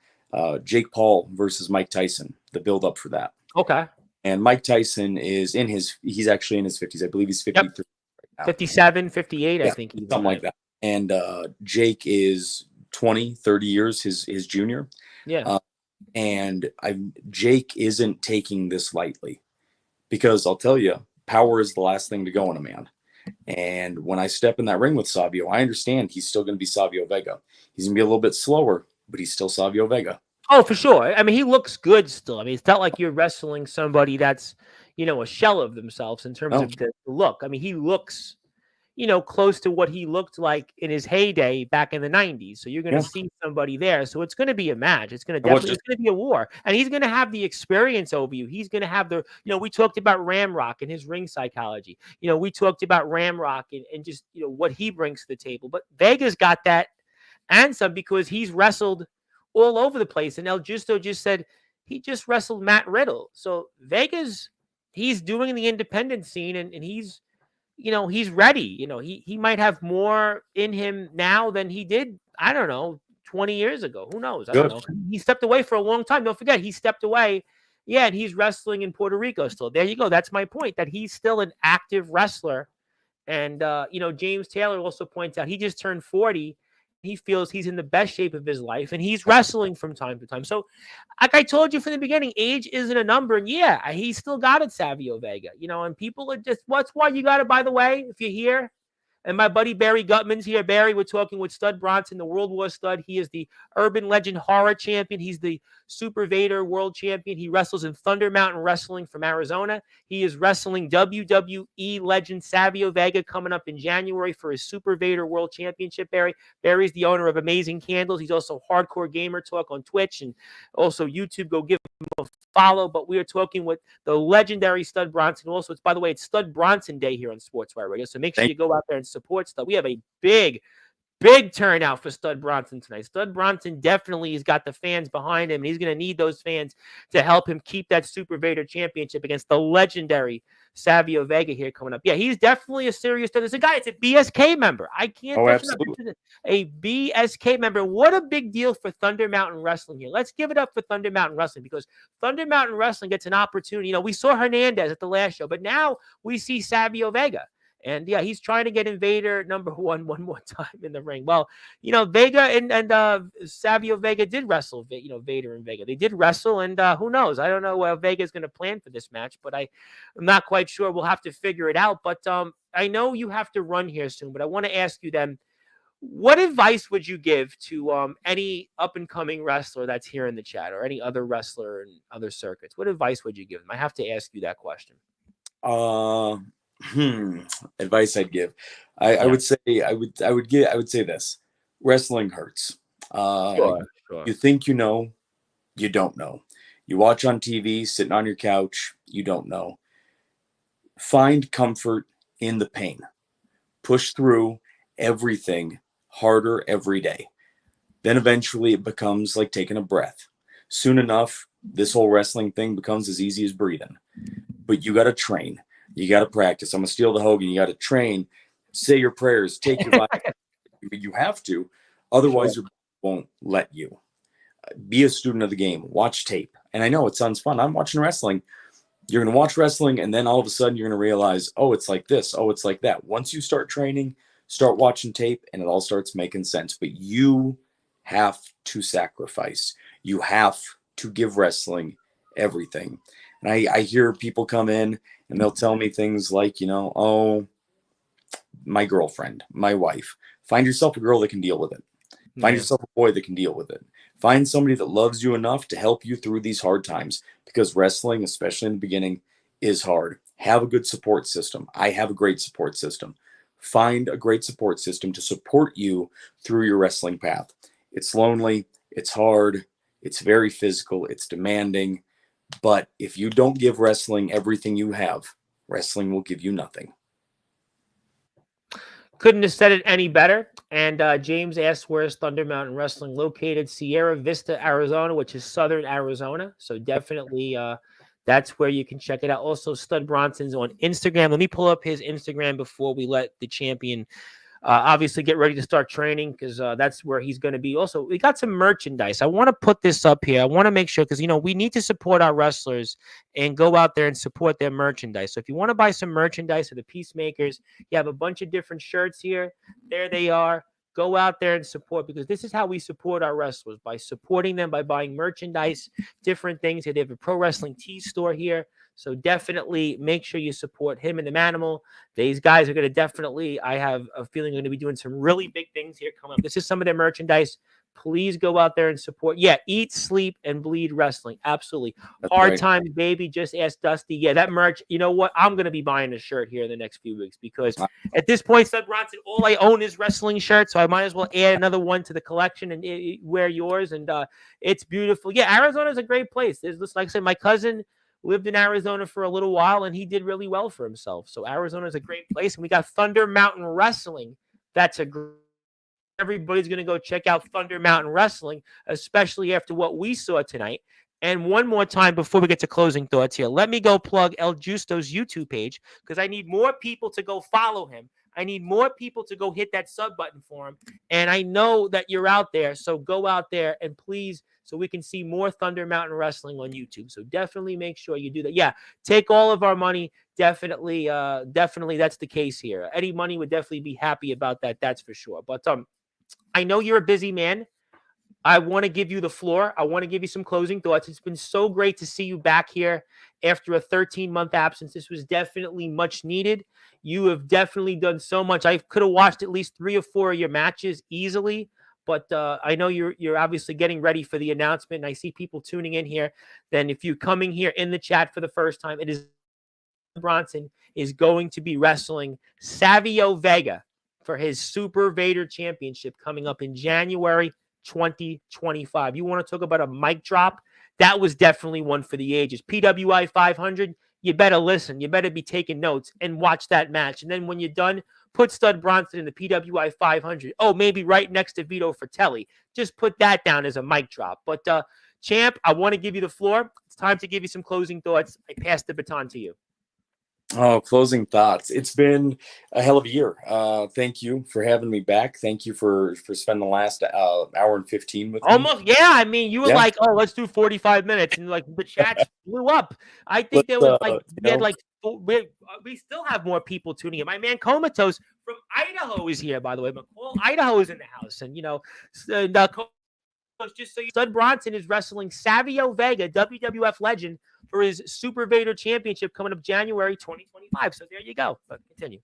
Jake Paul versus Mike Tyson, the build up for that. Okay. And Mike Tyson is he's actually in his 50s. I believe he's 53. Yep. Right now. 57, 58, I think. Something like that. And Jake is 20, 30 years his junior. Yeah. And Jake isn't taking this lightly, because I'll tell you, power is the last thing to go in a man. And when I step in that ring with Savio, I understand he's still going to be Savio Vega. He's going to be a little bit slower, but he's still Savio Vega. Oh, for sure. I mean, he looks good still. I mean, it's not like you're wrestling somebody that's, you know, a shell of themselves in terms of the look. I mean, he looks, close to what he looked like in his heyday back in the 90s. So you're going to see somebody there. So it's going to be a match. It's going to it's going to be a war. And he's going to have the experience over you. He's going to have we talked about Ramrock and his ring psychology. We talked about Ramrock and just, what he brings to the table. But Vega's got that and some because he's wrestled all over the place. And El Justo just said he just wrestled Matt Riddle. So he's doing the independent scene and he's, he's ready. He might have more in him now than he did, I don't know, 20 years ago. Who knows? I don't know. He stepped away for a long time. Don't forget, he stepped away. Yeah, and he's wrestling in Puerto Rico still. There you go. That's my point, that he's still an active wrestler. And, James Taylor also points out he just turned 40. He feels he's in the best shape of his life, and he's wrestling from time to time. So, like I told you from the beginning, age isn't a number. And yeah, he's still got it, Savio Vega. And people are just, what's why you got it, by the way, if you're here. And my buddy Barry Gutman's here. Barry, we're talking with Stud Bronson, the World War Stud. He is the Urban Legend Horror Champion. He's the Super Vader World Champion. He wrestles in Thunder Mountain Wrestling from Arizona. He is wrestling WWE legend Savio Vega coming up in January for his Super Vader World Championship, Barry. Barry's the owner of Amazing Candles. He's also Hardcore Gamer Talk on Twitch and also YouTube. Go give him a follow. But we are talking with the legendary Stud Bronson. Also, by the way, it's Stud Bronson Day here on Sportswire Radio. So make sure you go out there and support Stud. We have a big turnout for Stud Bronson tonight. Stud Bronson definitely has got the fans behind him, and he's going to need those fans to help him keep that Super Vader Championship against the legendary Savio Vega here coming up. Yeah, he's definitely a serious stud. It's a guy. It's a BSK member. I can't. Absolutely. A BSK member. What a big deal for Thunder Mountain Wrestling here. Let's give it up for Thunder Mountain Wrestling because Thunder Mountain Wrestling gets an opportunity. We saw Hernandez at the last show, but now we see Savio Vega. And yeah, he's trying to get Invader number one more time in the ring. Well, Vega and Savio Vega did wrestle, Vader and Vega. They did wrestle, and who knows? I don't know what Vega's going to plan for this match, but I'm not quite sure. We'll have to figure it out. But I know you have to run here soon, but I want to ask you then, what advice would you give to any up-and-coming wrestler that's here in the chat or any other wrestler in other circuits? What advice would you give them? I have to ask you that question. Advice I'd give. I would say this. Wrestling hurts. Sure. You think you know, you don't know. You watch on TV, sitting on your couch, you don't know. Find comfort in the pain. Push through everything harder every day. Then eventually it becomes like taking a breath. Soon enough, this whole wrestling thing becomes as easy as breathing. But you got to train. You got to practice. I'm going to steal the Hogan. You got to train, say your prayers, take your vitamins. You have to. Otherwise, your won't let you. Be a student of the game. Watch tape. And I know it sounds fun. I'm watching wrestling. You're going to watch wrestling, and then all of a sudden you're going to realize, oh, it's like this. Oh, it's like that. Once you start training, start watching tape, and it all starts making sense. But you have to sacrifice. You have to give wrestling everything. And I hear people come in, and they'll tell me things like, oh, my girlfriend, my wife. Find yourself a girl that can deal with it. Find yourself a boy that can deal with it. Find somebody that loves you enough to help you through these hard times, because wrestling, especially in the beginning, is hard. Have a good support system. I have a great support system. Find a great support system to support you through your wrestling path. It's lonely. It's hard. It's very physical. It's demanding. But if you don't give wrestling everything you have, wrestling will give you nothing. Couldn't have said it any better. And James asked, where is Thunder Mountain Wrestling located? Sierra Vista, Arizona, which is southern Arizona. So definitely that's where you can check it out. Also, Stud Bronson's on Instagram. Let me pull up his Instagram before we let the champion obviously get ready to start training, because that's where he's going to be. Also, we got some merchandise. I want to put this up here. I want to make sure, because, we need to support our wrestlers and go out there and support their merchandise. So if you want to buy some merchandise of the Peacemakers, you have a bunch of different shirts here. There they are. Go out there and support, because this is how we support our wrestlers, by supporting them, by buying merchandise, different things. They have a Pro Wrestling Tees store here. So definitely make sure you support him and the Manimal. These guys are going to definitely, I have a feeling, going to be doing some really big things here coming up. This is some of their merchandise. Please go out there and support. Yeah, eat, sleep, and bleed wrestling. Absolutely. That's Hard right. times, baby. Just ask Dusty. Yeah, that merch. You know what? I'm going to be buying a shirt here in the next few weeks because at this point, Stud Bronson, all I own is wrestling shirts. So I might as well add another one to the collection and wear yours. And it's beautiful. Yeah, Arizona is a great place. There's just, like I said, my cousin lived in Arizona for a little while and he did really well for himself. So Arizona is a great place. And we got Thunder Mountain Wrestling. That's a great. Everybody's going to go check out Thunder Mountain Wrestling, especially after what we saw tonight. And one more time before we get to closing thoughts here, let me go plug El Justo's YouTube page because I need more people to go follow him. I need more people to go hit that sub button for him. And I know that you're out there, so go out there and please, so we can see more Thunder Mountain Wrestling on YouTube. So definitely make sure you do that. Yeah, take all of our money. Definitely that's the case here. Eddie Money would definitely be happy about that. That's for sure. But I know you're a busy man. I want to give you the floor. I want to give you some closing thoughts. It's been so great to see you back here after a 13-month absence. This was definitely much needed. You have definitely done so much. I could have watched at least 3 or 4 of your matches easily, but I know you're obviously getting ready for the announcement, and I see people tuning in here. Then if you're coming here in the chat for the first time, it is Bronson is going to be wrestling Savio Vega for his Super Vader Championship coming up in January 2025. You want to talk about a mic drop? That was definitely one for the ages. PWI 500, you better listen. You better be taking notes and watch that match. And then when you're done, put Stud Bronson in the PWI 500. Oh, maybe right next to Vito Fratelli. Just put that down as a mic drop. But, Champ, I want to give you the floor. It's time to give you some closing thoughts. I pass the baton to you. Oh, closing thoughts. It's been a hell of a year. Thank you for having me back. Thank you for spending the last hour and 15 with me. Almost, yeah. I mean, you were like, "Oh, let's do 45 minutes," and like the chats blew up. I think there was like we had like we still have more people tuning in. My man Comatose from Idaho is here, by the way. McCall, Idaho is in the house, and just so you, Stud Bronson is wrestling Savio Vega, WWF legend, for his Super Vader Championship coming up January 2025. So there you go. But continue.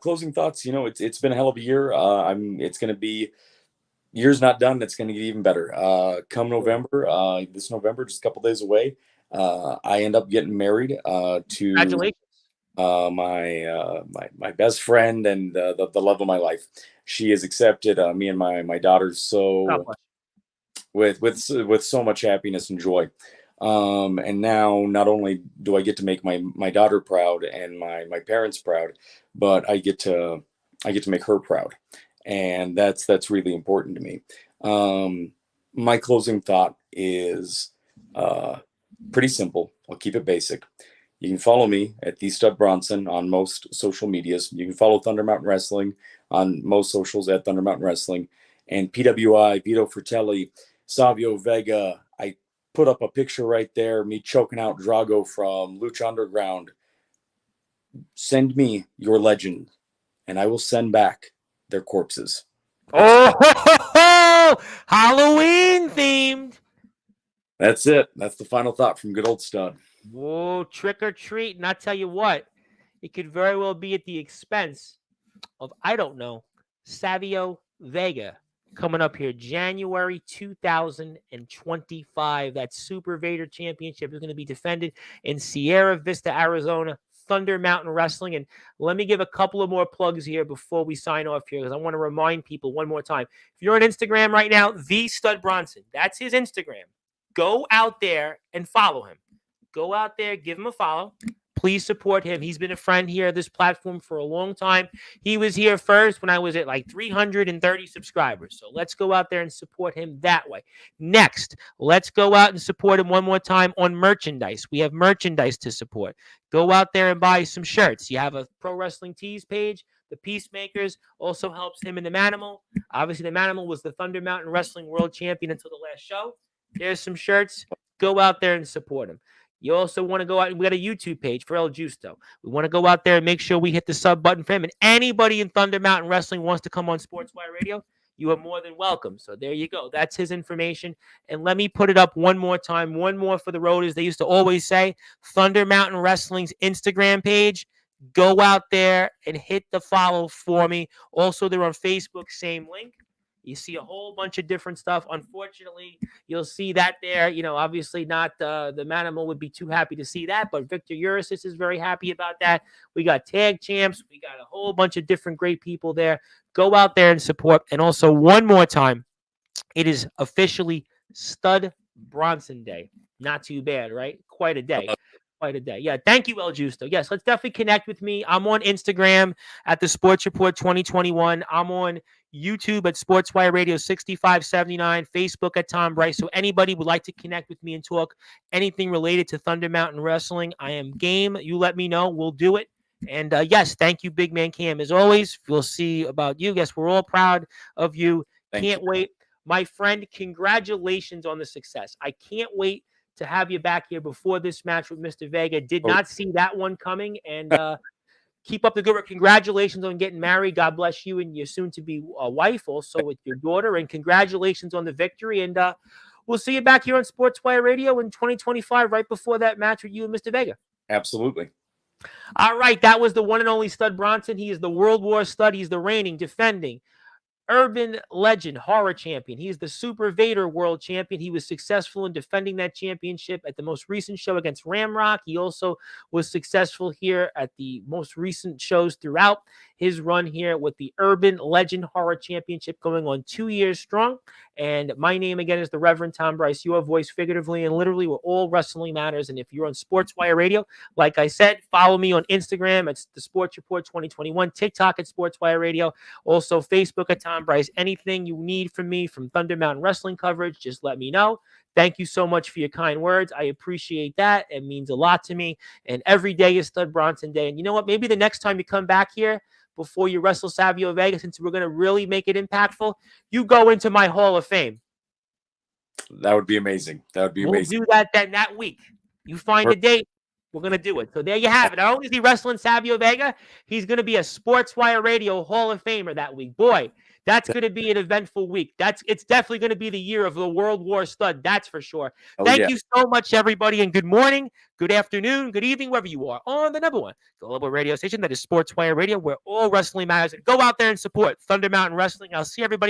Closing thoughts. It's been a hell of a year. It's going to be. Year's not done. It's going to get even better. Come November, this November, just a couple days away, I end up getting married to Congratulations. My best friend and the love of my life. She has accepted me and my daughter with so much happiness and joy. And now not only do I get to make my daughter proud and my parents proud, but I get to make her proud. And that's really important to me. My closing thought is pretty simple. I'll keep it basic. You can follow me at the Stud Bronson on most social medias. You can follow Thunder Mountain Wrestling on most socials at Thunder Mountain Wrestling. And PWI, Vito Fratelli, Savio Vega. I put up a picture right there, me choking out Drago from Lucha Underground. Send me your legend, and I will send back their corpses. Oh, Halloween themed. That's it. That's the final thought from good old Stud. Whoa, trick or treat. And I tell you what, it could very well be at the expense of, I don't know, Savio Vega coming up here January 2025. That Super Vader Championship is going to be defended in Sierra Vista, Arizona. Thunder Mountain Wrestling. And let me give a couple of more plugs here before we sign off here, because I want to remind people one more time. If you're on Instagram right now, the Stud Bronson, that's his Instagram. Go out there and follow him. Go out there, give him a follow. Please support him. He's been a friend here at this platform for a long time. He was here first when I was at like 330 subscribers. So let's go out there and support him that way. Next, let's go out and support him one more time on merchandise. We have merchandise to support. Go out there and buy some shirts. You have a Pro Wrestling Tees page. The Peacemakers also helps him in the Manimal. Obviously, the Manimal was the Thunder Mountain Wrestling World Champion until the last show. There's some shirts. Go out there and support him. You also want to go out and we got a YouTube page for El Justo. We want to go out there and make sure we hit the sub button for him. And anybody in Thunder Mountain Wrestling wants to come on Sportswire Radio, you are more than welcome. So there you go. That's his information. And let me put it up one more time. One more for the road, as they used to always say. Thunder Mountain Wrestling's Instagram page. Go out there and hit the follow for me. Also, they're on Facebook, same link. You see a whole bunch of different stuff. Unfortunately, you'll see that there. Obviously not the Manimal would be too happy to see that, but Victor Urisis is very happy about that. We got tag champs. We got a whole bunch of different great people there. Go out there and support. And also, one more time, it is officially Stud Bronson Day. Not too bad, right? Quite a day. Quite a day. Yeah. Thank you, El Justo. Yes, let's definitely connect with me. I'm on Instagram at the Sports Report 2021. I'm on YouTube at Sportswire Radio 6579, Facebook at Tom Bryce. So anybody would like to connect with me and talk anything related to Thunder Mountain Wrestling, I am game. You let me know. We'll do it. And yes, thank you, Big Man Cam. As always, we'll see about you. Yes, we're all proud of you. Can't wait. My friend, congratulations on the success. I can't wait to have you back here before this match with Mr. Vega. Did not see that one coming. And keep up the good work. Congratulations on getting married. God bless you and your soon-to-be wife, also with your daughter. And congratulations on the victory. And we'll see you back here on Sportswire Radio in 2025, right before that match with you and Mr. Vega. Absolutely. All right. That was the one and only Stud Bronson. He is the World War Stud. He's the reigning, defending Urban Legend Horror Champion. He's the Super Vader World Champion. He was successful in defending that championship at the most recent show against Ramrock. He also was successful here at the most recent shows throughout his run here with the Urban Legend Horror Championship going on 2 years strong. And my name again is the Reverend Tom Bryce, your voice figuratively and literally where all wrestling matters. And if you're on Sportswire Radio, like I said, follow me on Instagram. It's the Sports Report 2021, TikTok at Sportswire Radio, also Facebook at Tom Bryce. Anything you need from me from Thunder Mountain Wrestling coverage, just let me know. Thank you so much for your kind words. I appreciate that. It means a lot to me. And every day is Stud Bronson Day. And you know what? Maybe the next time you come back here, before you wrestle Savio Vega, since we're going to really make it impactful, you go into my Hall of Fame. That would be amazing. We'll do that then that week. You find a date, we're going to do it. So there you have it. Not only is he wrestling Savio Vega, he's going to be a Sportswire Radio Hall of Famer that week. Boy, that's going to be an eventful week. It's definitely going to be the year of the World War Stud. That's for sure. Thank you so much, everybody, and good morning, good afternoon, good evening, wherever you are on the number one global radio station that is Sportswire Radio, where all wrestling matters. And go out there and support Thunder Mountain Wrestling. I'll see everybody